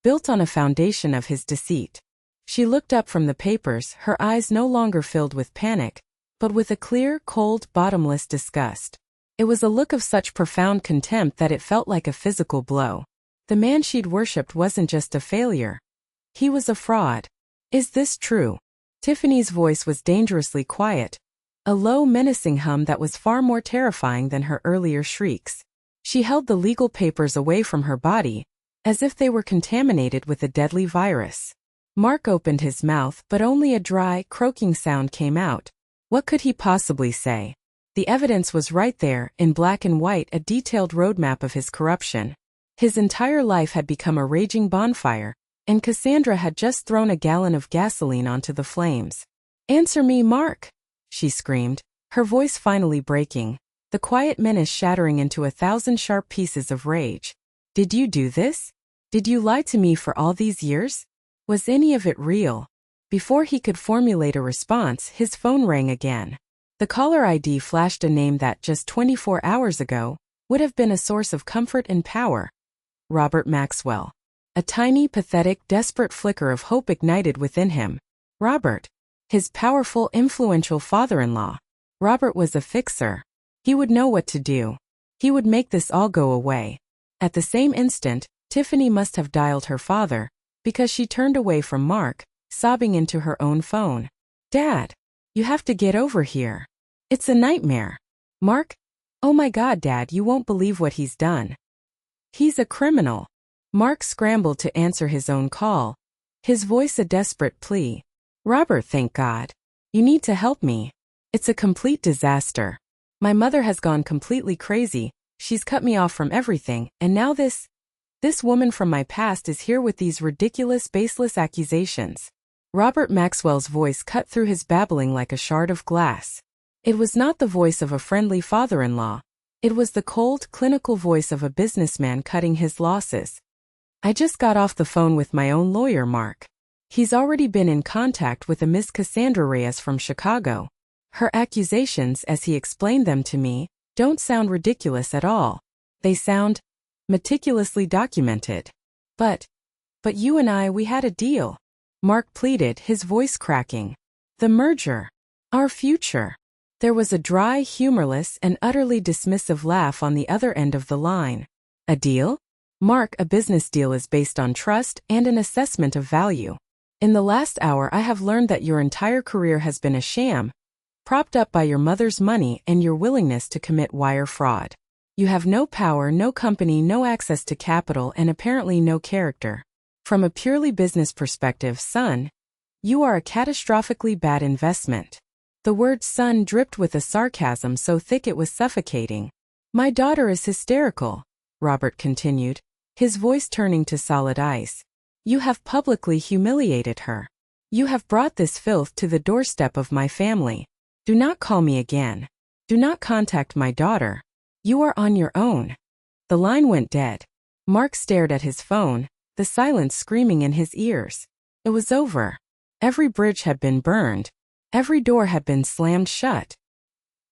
built on a foundation of his deceit. She looked up from the papers, her eyes no longer filled with panic, but with a clear, cold, bottomless disgust. It was a look of such profound contempt that it felt like a physical blow. The man she'd worshipped wasn't just a failure. He was a fraud. Is this true? Tiffany's voice was dangerously quiet, a low, menacing hum that was far more terrifying than her earlier shrieks. She held the legal papers away from her body, as if they were contaminated with a deadly virus. Mark opened his mouth, but only a dry, croaking sound came out. What could he possibly say? The evidence was right there, in black and white, a detailed roadmap of his corruption. His entire life had become a raging bonfire, and Cassandra had just thrown a gallon of gasoline onto the flames. Answer me, Mark, she screamed, her voice finally breaking, the quiet menace shattering into 1,000 sharp pieces of rage. Did you do this? Did you lie to me for all these years? Was any of it real? Before he could formulate a response, his phone rang again. The caller ID flashed a name that just 24 hours ago would have been a source of comfort and power. Robert Maxwell. A tiny, pathetic, desperate flicker of hope ignited within him. Robert. His powerful, influential father-in-law. Robert was a fixer. He would know what to do. He would make this all go away. At the same instant, Tiffany must have dialed her father, because she turned away from Mark, sobbing into her own phone. Dad. You have to get over here. It's a nightmare. Mark? Oh my God, Dad, you won't believe what he's done. He's a criminal. Mark scrambled to answer his own call, his voice a desperate plea. Robert, thank God. You need to help me. It's a complete disaster. My mother has gone completely crazy, she's cut me off from everything, and now this woman from my past is here with these ridiculous, baseless accusations. Robert Maxwell's voice cut through his babbling like a shard of glass. It was not the voice of a friendly father-in-law. It was the cold, clinical voice of a businessman cutting his losses. I just got off the phone with my own lawyer, Mark. He's already been in contact with a Miss Cassandra Reyes from Chicago. Her accusations, as he explained them to me, don't sound ridiculous at all. They sound meticulously documented. But you and I, we had a deal. Mark pleaded, his voice cracking. The merger. Our future. There was a dry, humorless, and utterly dismissive laugh on the other end of the line. A deal? Mark, a business deal is based on trust and an assessment of value. In the last hour I have learned that your entire career has been a sham, propped up by your mother's money and your willingness to commit wire fraud. You have no power, no company, no access to capital, and apparently no character. From a purely business perspective, son, you are a catastrophically bad investment. The word son dripped with a sarcasm so thick it was suffocating. My daughter is hysterical, Robert continued, his voice turning to solid ice. You have publicly humiliated her. You have brought this filth to the doorstep of my family. Do not call me again. Do not contact my daughter. You are on your own. The line went dead. Mark stared at his phone, the silence screaming in his ears. It was over. Every bridge had been burned. Every door had been slammed shut.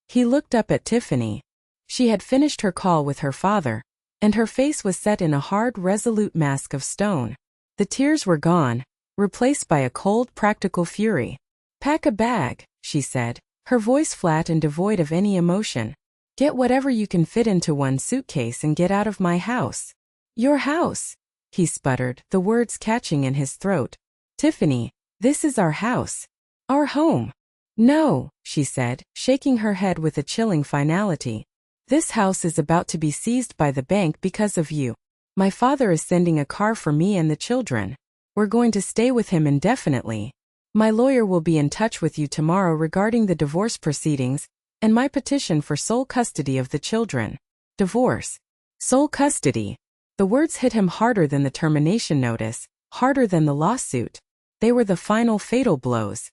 He looked up at Tiffany. She had finished her call with her father, and her face was set in a hard, resolute mask of stone. The tears were gone, replaced by a cold, practical fury. Pack a bag, she said, her voice flat and devoid of any emotion. Get whatever you can fit into one suitcase and get out of my house. Your house, he sputtered, the words catching in his throat. Tiffany, this is our house. Our home. No, she said, shaking her head with a chilling finality. This house is about to be seized by the bank because of you. My father is sending a car for me and the children. We're going to stay with him indefinitely. My lawyer will be in touch with you tomorrow regarding the divorce proceedings and my petition for sole custody of the children. Divorce. Sole custody. The words hit him harder than the termination notice, harder than the lawsuit. They were the final fatal blows.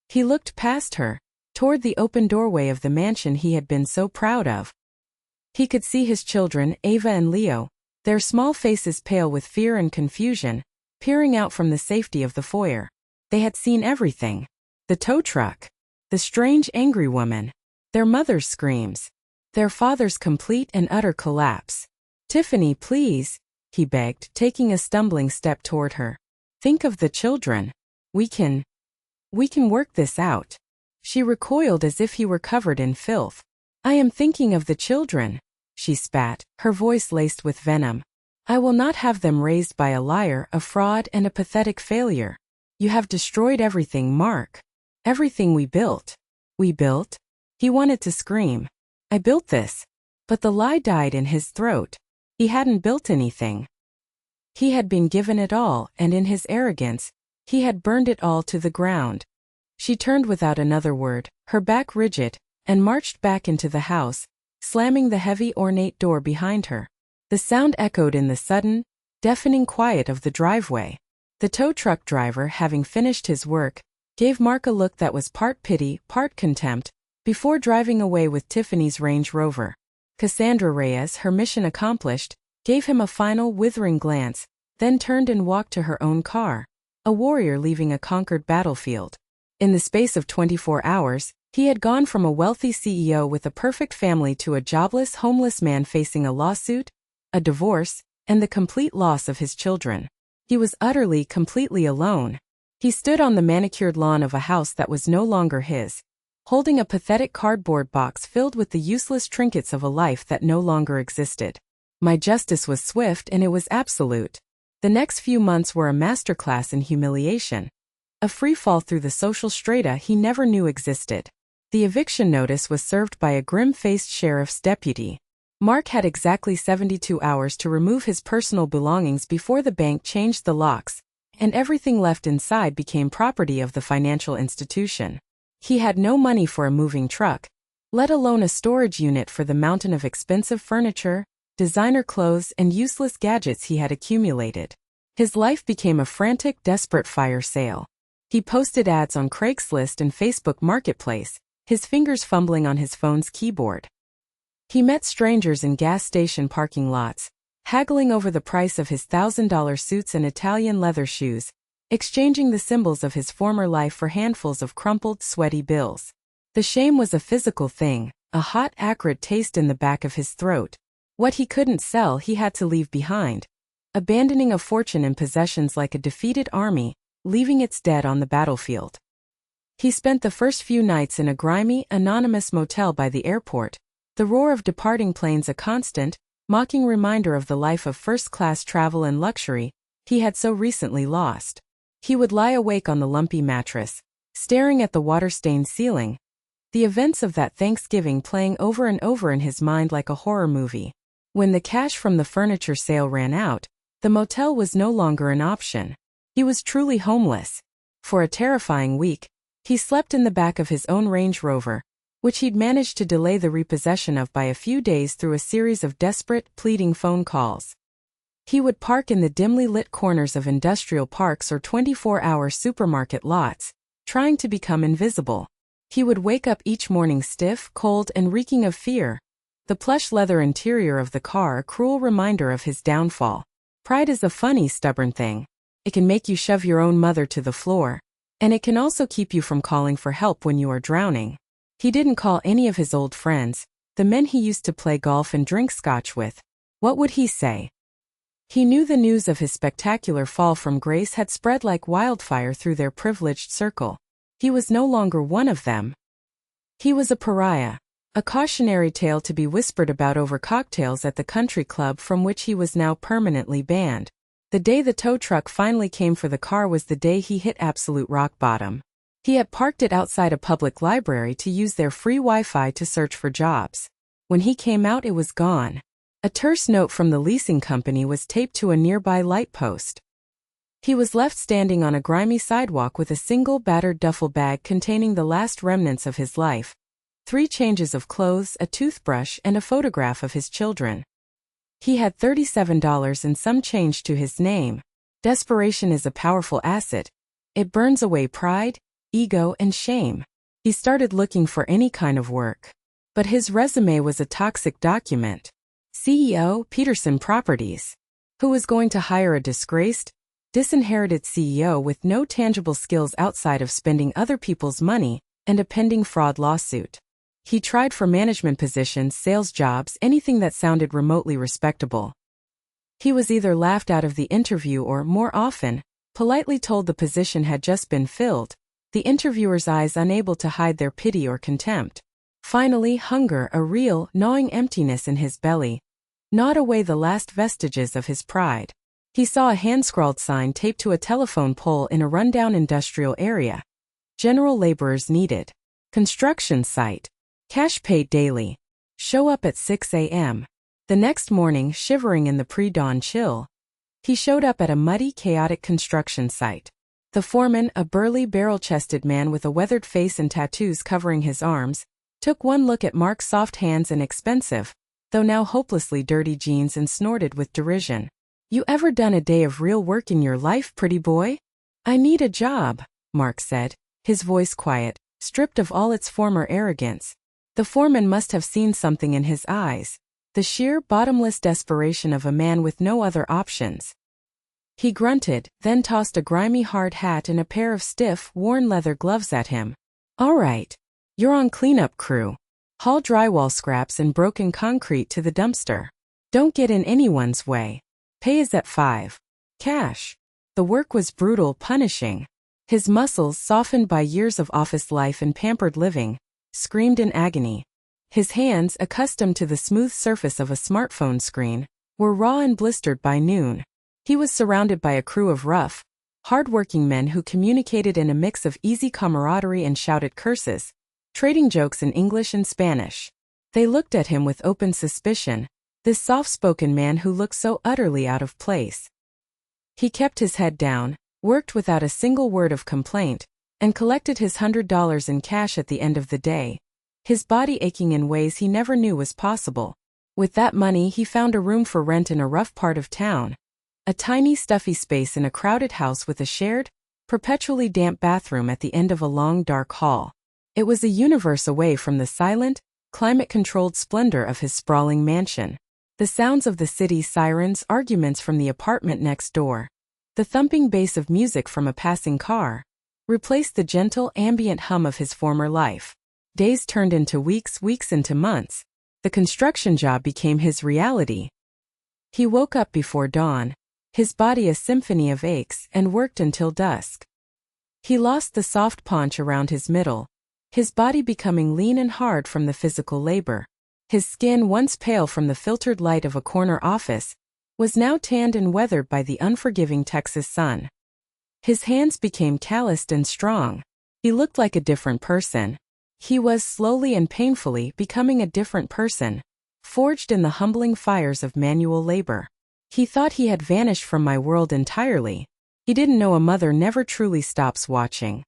He looked past her, toward the open doorway of the mansion he had been so proud of. He could see his children, Ava and Leo, their small faces pale with fear and confusion, peering out from the safety of the foyer. They had seen everything. The tow truck. The strange angry woman. Their mother's screams. Their father's complete and utter collapse. Tiffany, please, he begged, taking a stumbling step toward her. Think of the children. We can work this out. She recoiled as if he were covered in filth. I am thinking of the children, she spat, her voice laced with venom. I will not have them raised by a liar, a fraud, and a pathetic failure. You have destroyed everything, Mark. Everything we built. We built? He wanted to scream. I built this. But the lie died in his throat. He hadn't built anything. He had been given it all, and in his arrogance, he had burned it all to the ground. She turned without another word, her back rigid, and marched back into the house, slamming the heavy, ornate door behind her. The sound echoed in the sudden, deafening quiet of the driveway. The tow truck driver, having finished his work, gave Mark a look that was part pity, part contempt, before driving away with Tiffany's Range Rover. Cassandra Reyes, her mission accomplished, gave him a final withering glance, then turned and walked to her own car, a warrior leaving a conquered battlefield. In the space of 24 hours, he had gone from a wealthy CEO with a perfect family to a jobless, homeless man facing a lawsuit, a divorce, and the complete loss of his children. He was utterly, completely alone. He stood on the manicured lawn of a house that was no longer his, holding a pathetic cardboard box filled with the useless trinkets of a life that no longer existed. My justice was swift and it was absolute. The next few months were a masterclass in humiliation. A free fall through the social strata he never knew existed. The eviction notice was served by a grim-faced sheriff's deputy. Mark had exactly 72 hours to remove his personal belongings before the bank changed the locks, and everything left inside became property of the financial institution. He had no money for a moving truck, let alone a storage unit for the mountain of expensive furniture, designer clothes, and useless gadgets he had accumulated. His life became a frantic, desperate fire sale. He posted ads on Craigslist and Facebook Marketplace, his fingers fumbling on his phone's keyboard. He met strangers in gas station parking lots, haggling over the price of his $1,000 suits and Italian leather shoes, exchanging the symbols of his former life for handfuls of crumpled, sweaty bills. The shame was a physical thing, a hot, acrid taste in the back of his throat. What he couldn't sell he had to leave behind, abandoning a fortune and possessions like a defeated army, leaving its dead on the battlefield. He spent the first few nights in a grimy, anonymous motel by the airport, the roar of departing planes a constant, mocking reminder of the life of first-class travel and luxury he had so recently lost. He would lie awake on the lumpy mattress, staring at the water-stained ceiling, the events of that Thanksgiving playing over and over in his mind like a horror movie. When the cash from the furniture sale ran out, the motel was no longer an option. He was truly homeless. For a terrifying week, he slept in the back of his own Range Rover, which he'd managed to delay the repossession of by a few days through a series of desperate, pleading phone calls. He would park in the dimly lit corners of industrial parks or 24-hour supermarket lots, trying to become invisible. He would wake up each morning stiff, cold, and reeking of fear, the plush leather interior of the car a cruel reminder of his downfall. Pride is a funny, stubborn thing. It can make you shove your own mother to the floor, and it can also keep you from calling for help when you are drowning. He didn't call any of his old friends, the men he used to play golf and drink scotch with. What would he say? He knew the news of his spectacular fall from grace had spread like wildfire through their privileged circle. He was no longer one of them. He was a pariah, a cautionary tale to be whispered about over cocktails at the country club from which he was now permanently banned. The day the tow truck finally came for the car was the day he hit absolute rock bottom. He had parked it outside a public library to use their free Wi-Fi to search for jobs. When he came out, it was gone. A terse note from the leasing company was taped to a nearby light post. He was left standing on a grimy sidewalk with a single battered duffel bag containing the last remnants of his life, 3 changes of clothes, a toothbrush, and a photograph of his children. He had $37 and some change to his name. Desperation is a powerful asset. It burns away pride, ego, and shame. He started looking for any kind of work. But his resume was a toxic document. CEO, Peterson Properties. Who was going to hire a disgraced, disinherited CEO with no tangible skills outside of spending other people's money and a pending fraud lawsuit? He tried for management positions, sales jobs, anything that sounded remotely respectable. He was either laughed out of the interview or, more often, politely told the position had just been filled, the interviewer's eyes unable to hide their pity or contempt. Finally, hunger, a real, gnawing emptiness in his belly, gnawed away the last vestiges of his pride. He saw a hand-scrawled sign taped to a telephone pole in a rundown industrial area. General laborers needed. Construction site. Cash paid daily. Show up at 6 a.m. The next morning, shivering in the pre-dawn chill, he showed up at a muddy, chaotic construction site. The foreman, a burly, barrel-chested man with a weathered face and tattoos covering his arms, took one look at Mark's soft hands and expensive, though now hopelessly dirty jeans and snorted with derision. "You ever done a day of real work in your life, pretty boy?" "I need a job," Mark said, his voice quiet, stripped of all its former arrogance. The foreman must have seen something in his eyes, the sheer, bottomless desperation of a man with no other options. He grunted, then tossed a grimy hard hat and a pair of stiff, worn leather gloves at him. "All right. You're on cleanup crew. Haul drywall scraps and broken concrete to the dumpster. Don't get in anyone's way. Pay is at 5. Cash." The work was brutal, punishing. His muscles, softened by years of office life and pampered living, screamed in agony. His hands, accustomed to the smooth surface of a smartphone screen, were raw and blistered by noon. He was surrounded by a crew of rough, hard-working men who communicated in a mix of easy camaraderie and shouted curses, trading jokes in English and Spanish. They looked at him with open suspicion, This soft-spoken man who looked so utterly out of place. He kept his head down, worked without a single word of complaint, and collected his $100 in cash at the end of the day, his body aching in ways he never knew was possible. With that money he found a room for rent in a rough part of town. A tiny stuffy space in a crowded house with a shared, perpetually damp bathroom at the end of a long dark hall. It was a universe away from the silent, climate-controlled splendor of his sprawling mansion. The sounds of the city's sirens, arguments from the apartment next door, the thumping bass of music from a passing car, replaced the gentle ambient hum of his former life. Days turned into weeks, weeks into months. The construction job became his reality. He woke up before dawn, his body a symphony of aches, and worked until dusk. He lost the soft paunch around his middle, his body becoming lean and hard from the physical labor. His skin, once pale from the filtered light of a corner office, was now tanned and weathered by the unforgiving Texas sun. His hands became calloused and strong. He looked like a different person. He was slowly and painfully becoming a different person, forged in the humbling fires of manual labor. He thought he had vanished from my world entirely. He didn't know a mother never truly stops watching.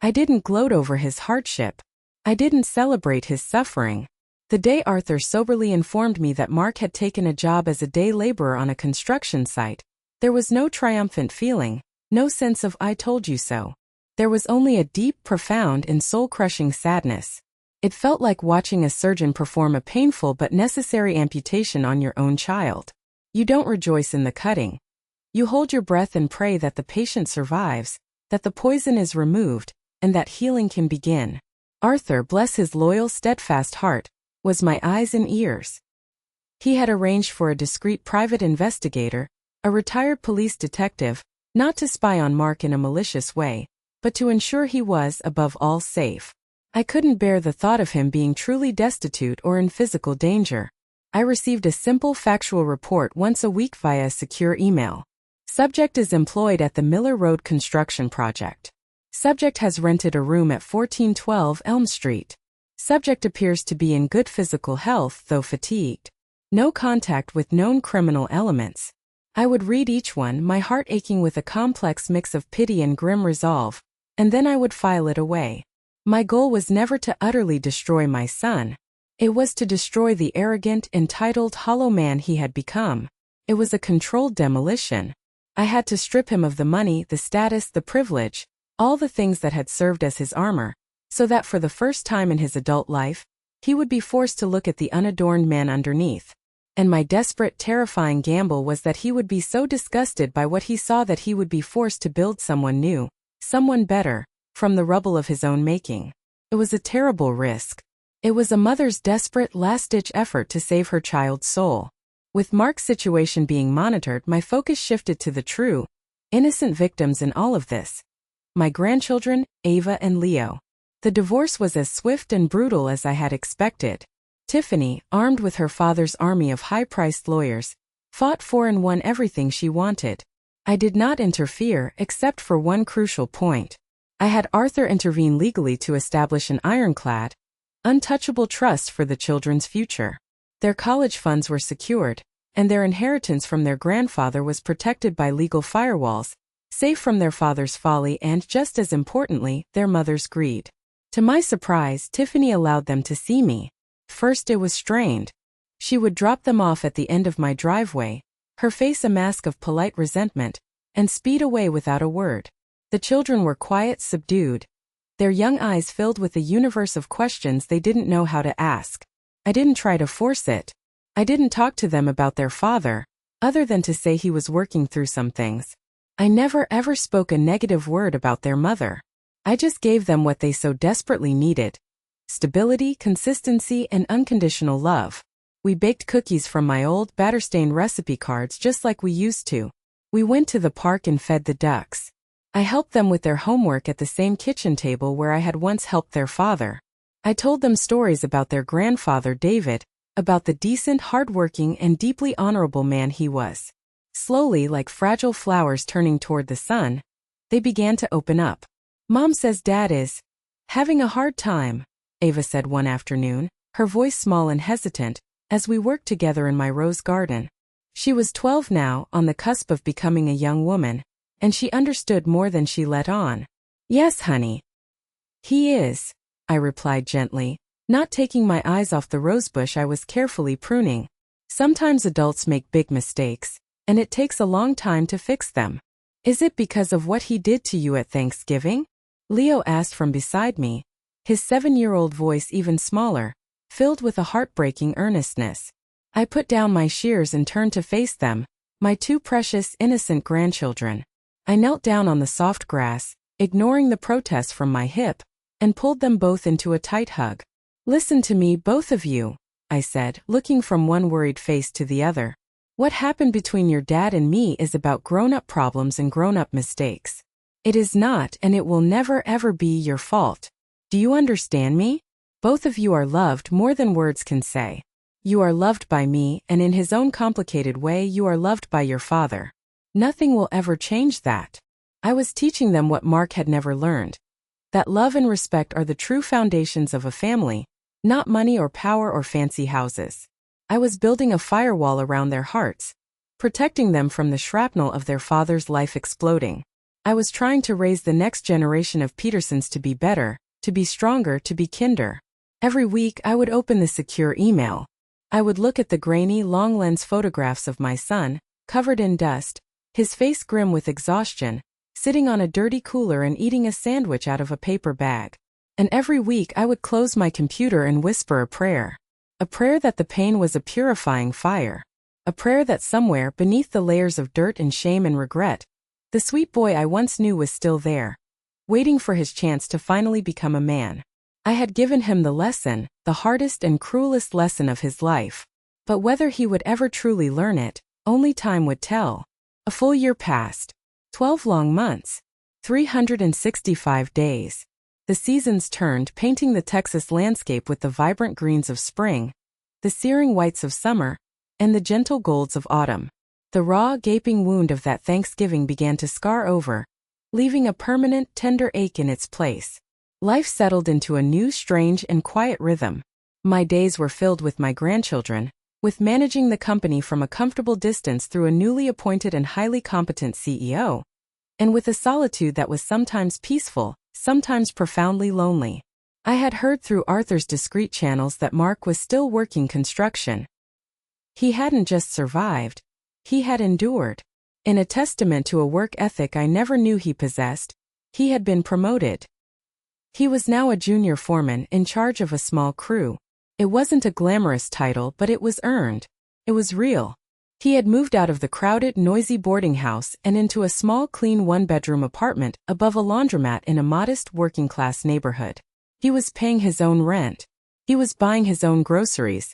I didn't gloat over his hardship. I didn't celebrate his suffering. The day Arthur soberly informed me that Mark had taken a job as a day laborer on a construction site, there was no triumphant feeling, no sense of "I told you so." There was only a deep, profound, and soul-crushing sadness. It felt like watching a surgeon perform a painful but necessary amputation on your own child. You don't rejoice in the cutting. You hold your breath and pray that the patient survives, that the poison is removed, and that healing can begin. Arthur, bless his loyal, steadfast heart, was my eyes and ears. He had arranged for a discreet private investigator, a retired police detective, not to spy on Mark in a malicious way, but to ensure he was, above all, safe. I couldn't bear the thought of him being truly destitute or in physical danger. I received a simple factual report once a week via a secure email. Subject is employed at the Miller Road construction project. Subject has rented a room at 1412 Elm Street. Subject appears to be in good physical health, though fatigued. No contact with known criminal elements. I would read each one, my heart aching with a complex mix of pity and grim resolve, and then I would file it away. My goal was never to utterly destroy my son. It was to destroy the arrogant, entitled, hollow man he had become. It was a controlled demolition. I had to strip him of the money, the status, the privilege, all the things that had served as his armor, so that for the first time in his adult life, he would be forced to look at the unadorned man underneath. And my desperate, terrifying gamble was that he would be so disgusted by what he saw that he would be forced to build someone new, someone better, from the rubble of his own making. It was a terrible risk. It was a mother's desperate, last-ditch effort to save her child's soul. With Mark's situation being monitored, my focus shifted to the true, innocent victims in all of this. My grandchildren, Ava and Leo. The divorce was as swift and brutal as I had expected. Tiffany, armed with her father's army of high-priced lawyers, fought for and won everything she wanted. I did not interfere, except for one crucial point. I had Arthur intervene legally to establish an ironclad, untouchable trust for the children's future. Their college funds were secured, and their inheritance from their grandfather was protected by legal firewalls, safe from their father's folly and, just as importantly, their mother's greed. To my surprise, Tiffany allowed them to see me. First it was strained. She would drop them off at the end of my driveway, her face a mask of polite resentment, and speed away without a word. The children were quiet, subdued, their young eyes filled with a universe of questions they didn't know how to ask. I didn't try to force it. I didn't talk to them about their father, other than to say he was working through some things. I never ever spoke a negative word about their mother. I just gave them what they so desperately needed: stability, consistency, and unconditional love. We baked cookies from my old, batter-stained recipe cards just like we used to. We went to the park and fed the ducks. I helped them with their homework at the same kitchen table where I had once helped their father. I told them stories about their grandfather David, about the decent, hardworking, and deeply honorable man he was. Slowly, like fragile flowers turning toward the sun, they began to open up. "Mom says Dad is having a hard time," Ava said one afternoon, her voice small and hesitant, as we worked together in my rose garden. She was 12 now, on the cusp of becoming a young woman, and she understood more than she let on. "Yes, honey. He is," I replied gently, not taking my eyes off the rosebush I was carefully pruning. Sometimes adults make big mistakes, and it takes a long time to fix them. "Is it because of what he did to you at Thanksgiving?" Leo asked from beside me, his 7-year-old voice even smaller, filled with a heartbreaking earnestness. I put down my shears and turned to face them, my 2 precious, innocent grandchildren. I knelt down on the soft grass, ignoring the protests from my hip, and pulled them both into a tight hug. "Listen to me, both of you," I said, looking from one worried face to the other. "What happened between your dad and me is about grown-up problems and grown-up mistakes. It is not, and it will never ever be, your fault. Do you understand me? Both of you are loved more than words can say. You are loved by me, and in his own complicated way you are loved by your father. Nothing will ever change that." I was teaching them what Mark had never learned. That love and respect are the true foundations of a family, not money or power or fancy houses. I was building a firewall around their hearts, protecting them from the shrapnel of their father's life exploding. I was trying to raise the next generation of Petersons to be better, to be stronger, to be kinder. Every week I would open the secure email. I would look at the grainy, long-lens photographs of my son, covered in dust, his face grim with exhaustion, sitting on a dirty cooler and eating a sandwich out of a paper bag. And every week I would close my computer and whisper a prayer. A prayer that the pain was a purifying fire. A prayer that somewhere beneath the layers of dirt and shame and regret, the sweet boy I once knew was still there, waiting for his chance to finally become a man. I had given him the lesson, the hardest and cruelest lesson of his life. But whether he would ever truly learn it, only time would tell. A full year passed. 12 long months. 365 days. The seasons turned, painting the Texas landscape with the vibrant greens of spring, the searing whites of summer, and the gentle golds of autumn. The raw, gaping wound of that Thanksgiving began to scar over, leaving a permanent, tender ache in its place. Life settled into a new, strange, and quiet rhythm. My days were filled with my grandchildren, with managing the company from a comfortable distance through a newly appointed and highly competent CEO, and with a solitude that was sometimes peaceful, sometimes profoundly lonely. I had heard through Arthur's discreet channels that Mark was still working construction. He hadn't just survived, he had endured. In a testament to a work ethic I never knew he possessed, he had been promoted. He was now a junior foreman in charge of a small crew. It wasn't a glamorous title, but it was earned. It was real. He had moved out of the crowded, noisy boarding house and into a small, clean one-bedroom apartment above a laundromat in a modest, working-class neighborhood. He was paying his own rent. He was buying his own groceries.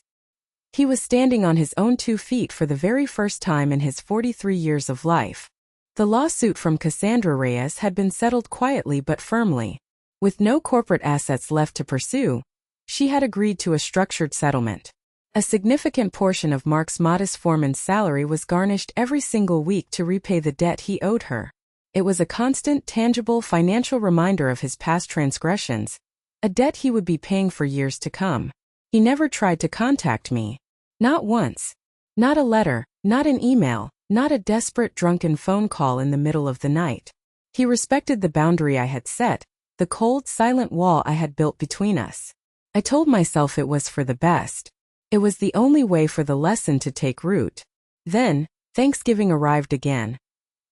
He was standing on his own 2 feet for the very first time in his 43 years of life. The lawsuit from Cassandra Reyes had been settled quietly but firmly. With no corporate assets left to pursue, she had agreed to a structured settlement. A significant portion of Mark's modest foreman's salary was garnished every single week to repay the debt he owed her. It was a constant, tangible financial reminder of his past transgressions, a debt he would be paying for years to come. He never tried to contact me. Not once. Not a letter, not an email, not a desperate drunken phone call in the middle of the night. He respected the boundary I had set, the cold, silent wall I had built between us. I told myself it was for the best. It was the only way for the lesson to take root. Then, Thanksgiving arrived again,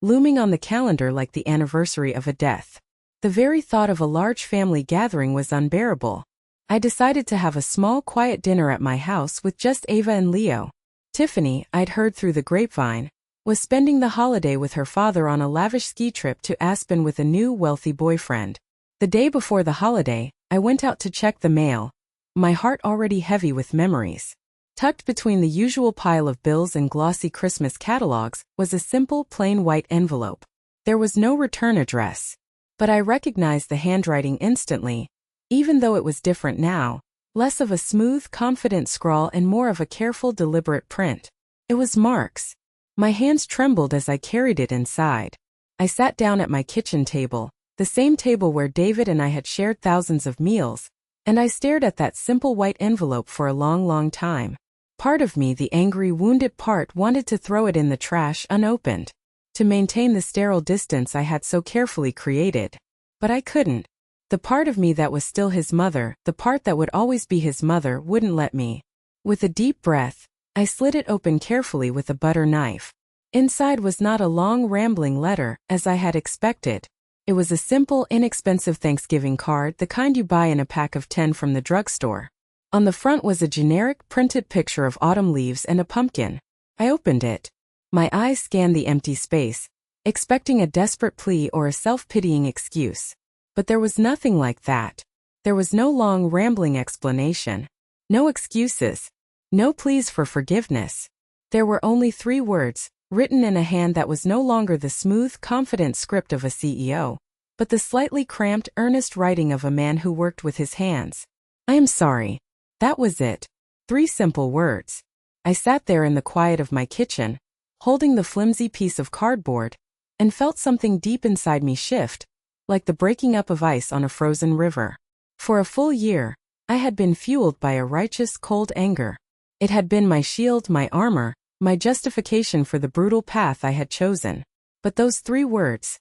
looming on the calendar like the anniversary of a death. The very thought of a large family gathering was unbearable. I decided to have a small, quiet dinner at my house with just Ava and Leo. Tiffany, I'd heard through the grapevine, was spending the holiday with her father on a lavish ski trip to Aspen with a new, wealthy boyfriend. The day before the holiday, I went out to check the mail, my heart already heavy with memories. Tucked between the usual pile of bills and glossy Christmas catalogs was a simple, plain white envelope. There was no return address. But I recognized the handwriting instantly, even though it was different now, less of a smooth, confident scrawl and more of a careful, deliberate print. It was Mark's. My hands trembled as I carried it inside. I sat down at my kitchen table, the same table where David and I had shared thousands of meals, and I stared at that simple white envelope for a long, long time. Part of me, the angry, wounded part, wanted to throw it in the trash unopened, to maintain the sterile distance I had so carefully created. But I couldn't. The part of me that was still his mother, the part that would always be his mother, wouldn't let me. With a deep breath, I slid it open carefully with a butter knife. Inside was not a long, rambling letter, as I had expected. It was a simple, inexpensive Thanksgiving card, the kind you buy in a pack of 10 from the drugstore. On the front was a generic, printed picture of autumn leaves and a pumpkin. I opened it. My eyes scanned the empty space, expecting a desperate plea or a self-pitying excuse. But there was nothing like that. There was no long, rambling explanation. No excuses. No pleas for forgiveness. There were only 3 words, written in a hand that was no longer the smooth, confident script of a CEO, but the slightly cramped, earnest writing of a man who worked with his hands. I am sorry. That was it. 3 simple words. I sat there in the quiet of my kitchen, holding the flimsy piece of cardboard, and felt something deep inside me shift, like the breaking up of ice on a frozen river. For a full year, I had been fueled by a righteous, cold anger. It had been my shield, my armor, my justification for the brutal path I had chosen. But those 3 words,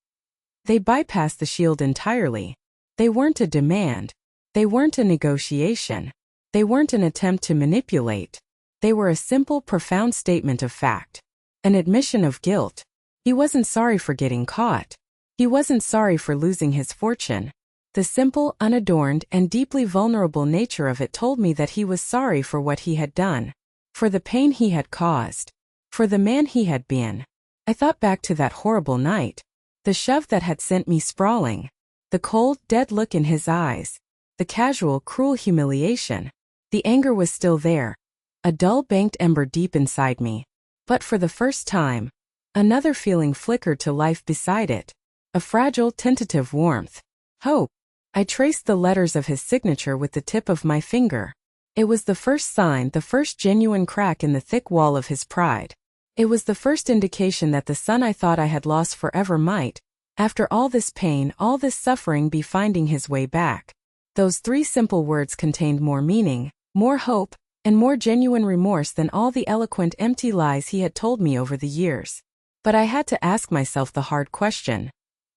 they bypassed the shield entirely. They weren't a demand. They weren't a negotiation. They weren't an attempt to manipulate. They were a simple, profound statement of fact. An admission of guilt. He wasn't sorry for getting caught. He wasn't sorry for losing his fortune. The simple, unadorned, and deeply vulnerable nature of it told me that he was sorry for what he had done, for the pain he had caused, for the man he had been. I thought back to that horrible night, the shove that had sent me sprawling, the cold, dead look in his eyes, the casual, cruel humiliation. The anger was still there, a dull banked ember deep inside me. But for the first time, another feeling flickered to life beside it. A fragile, tentative warmth. Hope. I traced the letters of his signature with the tip of my finger. It was the first sign, the first genuine crack in the thick wall of his pride. It was the first indication that the son I thought I had lost forever might, after all this pain, all this suffering, be finding his way back. Those 3 simple words contained more meaning, more hope, and more genuine remorse than all the eloquent, empty lies he had told me over the years. But I had to ask myself the hard question.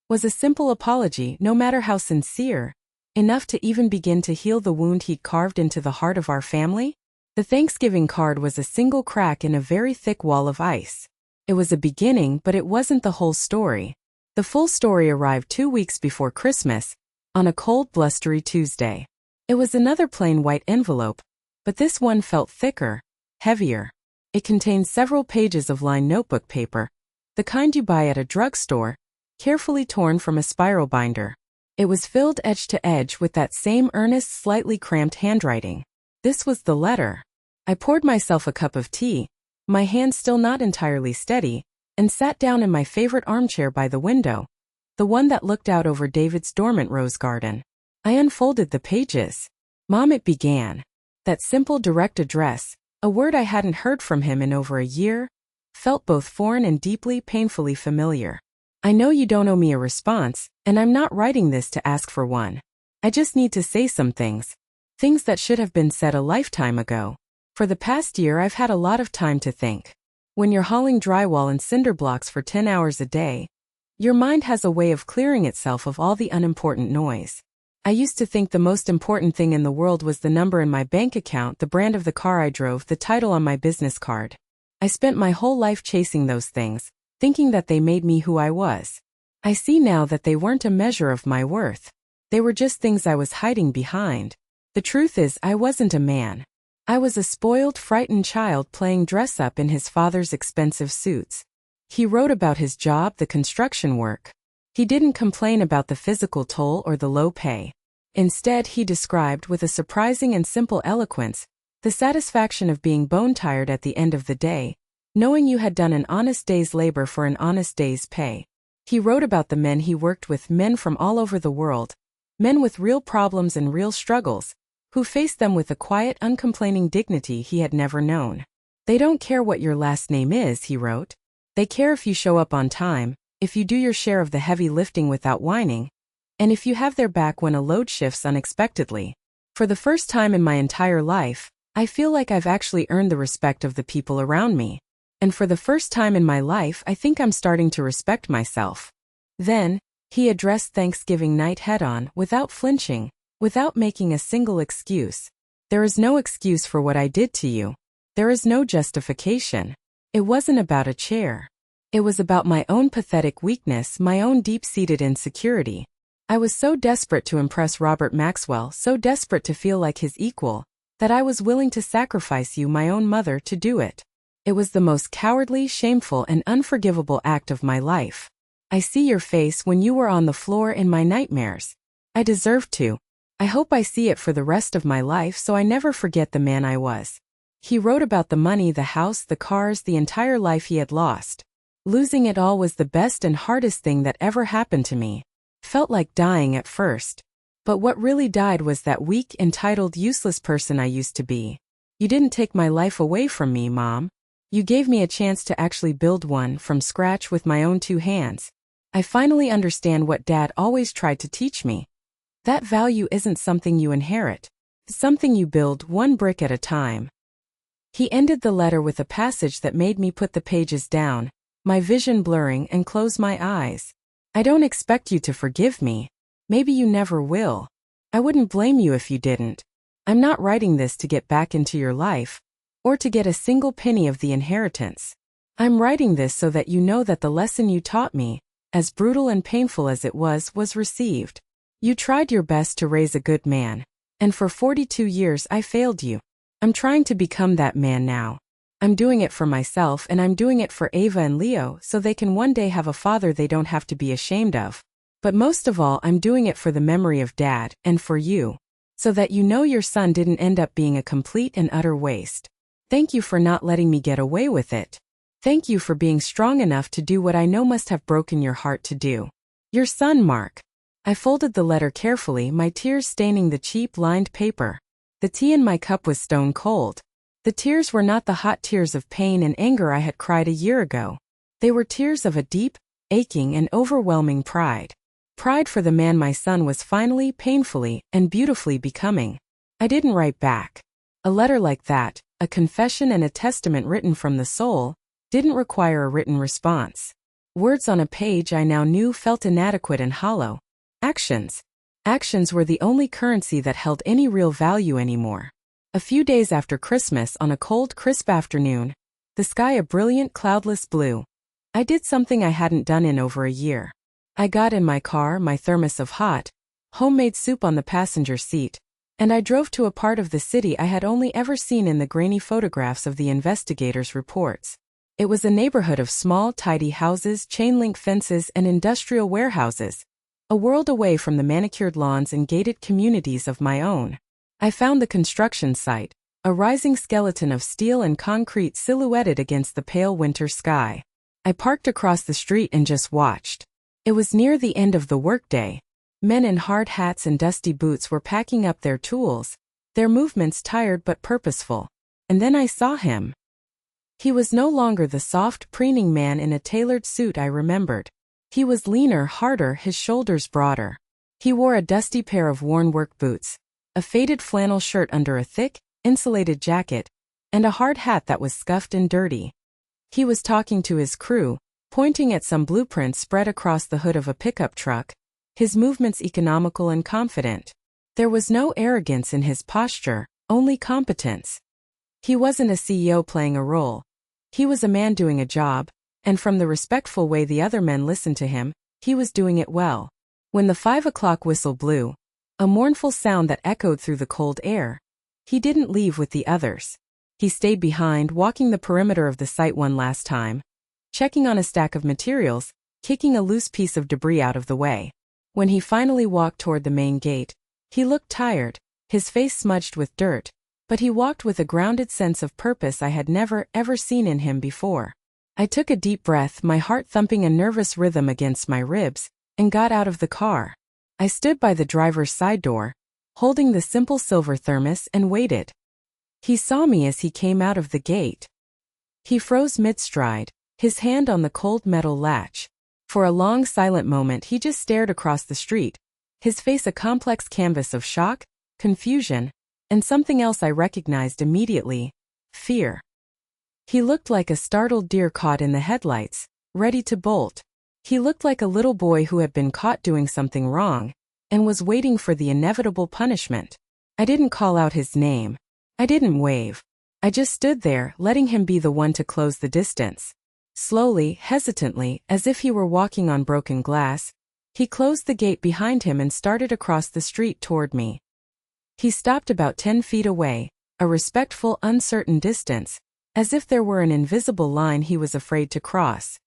Was a simple apology, no matter how sincere, enough to even begin to heal the wound he'd carved into the heart of our family? The Thanksgiving card was a single crack in a very thick wall of ice. It was a beginning, but it wasn't the whole story. The full story arrived 2 weeks before Christmas, on a cold, blustery Tuesday. It was another plain white envelope, but this one felt thicker, heavier. It contained several pages of lined notebook paper, the kind you buy at a drugstore, carefully torn from a spiral binder. It was filled edge to edge with that same earnest, slightly cramped handwriting. This was the letter. I poured myself a cup of tea, my hand still not entirely steady, and sat down in my favorite armchair by the window, the one that looked out over David's dormant rose garden. I unfolded the pages. Mom, it began. That simple, direct address, a word I hadn't heard from him in over a year, felt both foreign and deeply, painfully familiar. I know you don't owe me a response, and I'm not writing this to ask for one. I just need to say some things. Things that should have been said a lifetime ago. For the past year, I've had a lot of time to think. When you're hauling drywall and cinder blocks for 10 hours a day, your mind has a way of clearing itself of all the unimportant noise. I used to think the most important thing in the world was the number in my bank account, the brand of the car I drove, the title on my business card. I spent my whole life chasing those things, thinking that they made me who I was. I see now that they weren't a measure of my worth. They were just things I was hiding behind. The truth is, I wasn't a man. I was a spoiled, frightened child playing dress-up in his father's expensive suits. He wrote about his job, the construction work. He didn't complain about the physical toll or the low pay. Instead, he described with a surprising and simple eloquence the satisfaction of being bone-tired at the end of the day, knowing you had done an honest day's labor for an honest day's pay. He wrote about the men he worked with, men from all over the world, men with real problems and real struggles, who faced them with a quiet, uncomplaining dignity he had never known. They don't care what your last name is, he wrote. They care if you show up on time, if you do your share of the heavy lifting without whining, and if you have their back when a load shifts unexpectedly. For the first time in my entire life, I feel like I've actually earned the respect of the people around me. And for the first time in my life, I think I'm starting to respect myself. Then, he addressed Thanksgiving night head-on, without flinching, without making a single excuse. There is no excuse for what I did to you. There is no justification. It wasn't about a chair. It was about my own pathetic weakness, my own deep-seated insecurity. I was so desperate to impress Robert Maxwell, so desperate to feel like his equal, that I was willing to sacrifice you, my own mother, to do it. It was the most cowardly, shameful, and unforgivable act of my life. I see your face when you were on the floor in my nightmares. I deserved to. I hope I see it for the rest of my life so I never forget the man I was. He wrote about the money, the house, the cars, the entire life he had lost. Losing it all was the best and hardest thing that ever happened to me. Felt like dying at first. But what really died was that weak, entitled, useless person I used to be. You didn't take my life away from me, Mom. You gave me a chance to actually build one from scratch with my own 2 hands. I finally understand what Dad always tried to teach me. That value isn't something you inherit. It's something you build one brick at a time. He ended the letter with a passage that made me put the pages down, my vision blurring, and close my eyes. I don't expect you to forgive me. Maybe you never will. I wouldn't blame you if you didn't. I'm not writing this to get back into your life, or to get a single penny of the inheritance. I'm writing this so that you know that the lesson you taught me, as brutal and painful as it was received. You tried your best to raise a good man, and for 42 years I failed you. I'm trying to become that man now. I'm doing it for myself, and I'm doing it for Ava and Leo so they can one day have a father they don't have to be ashamed of. But most of all, I'm doing it for the memory of Dad, and for you. So that you know your son didn't end up being a complete and utter waste. Thank you for not letting me get away with it. Thank you for being strong enough to do what I know must have broken your heart to do. Your son, Mark. I folded the letter carefully, my tears staining the cheap, lined paper. The tea in my cup was stone cold. The tears were not the hot tears of pain and anger I had cried a year ago. They were tears of a deep, aching, and overwhelming pride. Pride for the man my son was finally, painfully, and beautifully becoming. I didn't write back. A letter like that, a confession and a testament written from the soul, didn't require a written response. Words on a page I now knew felt inadequate and hollow. Actions. Actions were the only currency that held any real value anymore. A few days after Christmas, on a cold, crisp afternoon, the sky a brilliant, cloudless blue, I did something I hadn't done in over a year. I got in my car, my thermos of hot, homemade soup on the passenger seat, and I drove to a part of the city I had only ever seen in the grainy photographs of the investigators' reports. It was a neighborhood of small, tidy houses, chain-link fences, and industrial warehouses, a world away from the manicured lawns and gated communities of my own. I found the construction site, a rising skeleton of steel and concrete silhouetted against the pale winter sky. I parked across the street and just watched. It was near the end of the workday. Men in hard hats and dusty boots were packing up their tools, their movements tired but purposeful. And then I saw him. He was no longer the soft, preening man in a tailored suit I remembered. He was leaner, harder, his shoulders broader. He wore a dusty pair of worn work boots, a faded flannel shirt under a thick, insulated jacket, and a hard hat that was scuffed and dirty. He was talking to his crew, pointing at some blueprints spread across the hood of a pickup truck, his movements economical and confident. There was no arrogance in his posture, only competence. He wasn't a CEO playing a role. He was a man doing a job, and from the respectful way the other men listened to him, he was doing it well. When the 5 o'clock whistle blew, a mournful sound that echoed through the cold air, he didn't leave with the others. He stayed behind, walking the perimeter of the site one last time, checking on a stack of materials, kicking a loose piece of debris out of the way. When he finally walked toward the main gate, he looked tired, his face smudged with dirt, but he walked with a grounded sense of purpose I had never, ever seen in him before. I took a deep breath, my heart thumping a nervous rhythm against my ribs, and got out of the car. I stood by the driver's side door, holding the simple silver thermos, and waited. He saw me as he came out of the gate. He froze mid-stride, his hand on the cold metal latch. For a long silent moment he just stared across the street, his face a complex canvas of shock, confusion, And something else I recognized immediately: fear. He looked like a startled deer caught in the headlights, ready to bolt. He looked like a little boy who had been caught doing something wrong and was waiting for the inevitable punishment. I didn't call out his name. I didn't wave. I just stood there, letting him be the one to close the distance. Slowly, hesitantly, as if he were walking on broken glass, he closed the gate behind him and started across the street toward me. He stopped about 10 feet away, a respectful, uncertain distance, as if there were an invisible line he was afraid to cross.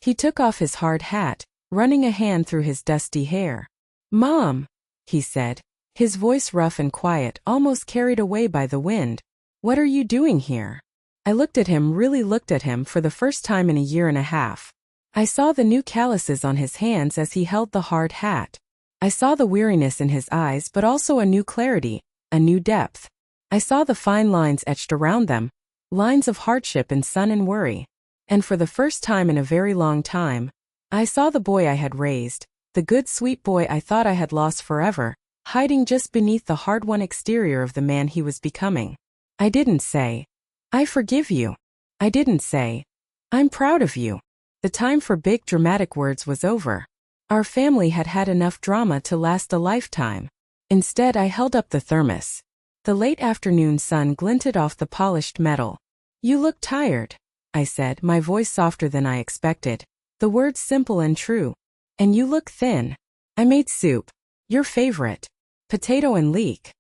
He took off his hard hat, running a hand through his dusty hair. "Mom," he said, his voice rough and quiet, almost carried away by the wind. "What are you doing here?" I looked at him, really looked at him for the first time in a year and a half. I saw the new calluses on his hands as he held the hard hat. I saw the weariness in his eyes, but also a new clarity, a new depth. I saw the fine lines etched around them, lines of hardship and sun and worry. And for the first time in a very long time, I saw the boy I had raised, the good sweet boy I thought I had lost forever, hiding just beneath the hard-won exterior of the man he was becoming. I didn't say, "I forgive you." I didn't say, "I'm proud of you." The time for big dramatic words was over. Our family had had enough drama to last a lifetime. Instead, I held up the thermos. The late afternoon sun glinted off the polished metal. "You look tired," I said, my voice softer than I expected, the words simple and true. "And you look thin. I made soup. Your favorite. Potato and leek."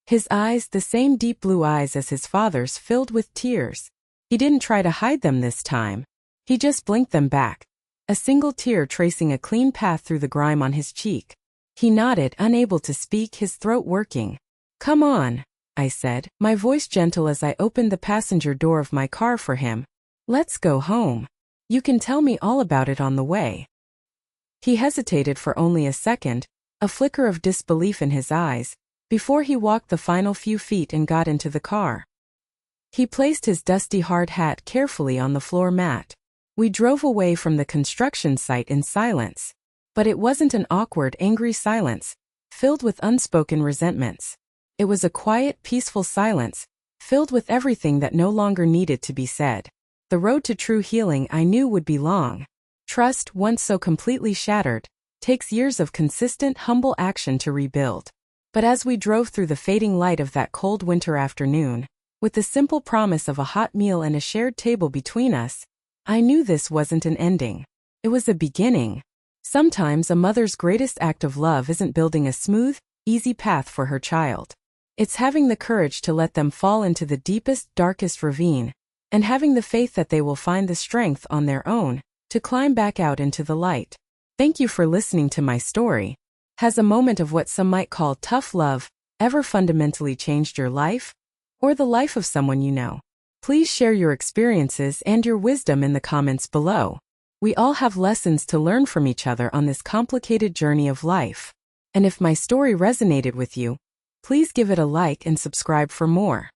His eyes, the same deep blue eyes as his father's, filled with tears. He didn't try to hide them this time. He just blinked them back, a single tear tracing a clean path through the grime on his cheek. He nodded, unable to speak, his throat working. "Come on," I said, my voice gentle as I opened the passenger door of my car for him. "Let's go home. You can tell me all about it on the way." He hesitated for only a second, a flicker of disbelief in his eyes, before he walked the final few feet and got into the car. He placed his dusty hard hat carefully on the floor mat. We drove away from the construction site in silence. But it wasn't an awkward, angry silence, filled with unspoken resentments. It was a quiet, peaceful silence, filled with everything that no longer needed to be said. The road to true healing, I knew, would be long. Trust, once so completely shattered, takes years of consistent, humble action to rebuild. But as we drove through the fading light of that cold winter afternoon, with the simple promise of a hot meal and a shared table between us, I knew this wasn't an ending. It was a beginning. Sometimes a mother's greatest act of love isn't building a smooth, easy path for her child. It's having the courage to let them fall into the deepest, darkest ravine, and having the faith that they will find the strength on their own to climb back out into the light. Thank you for listening to my story. Has a moment of what some might call tough love ever fundamentally changed your life? Or the life of someone you know? Please share your experiences and your wisdom in the comments below. We all have lessons to learn from each other on this complicated journey of life. And if my story resonated with you, please give it a like and subscribe for more.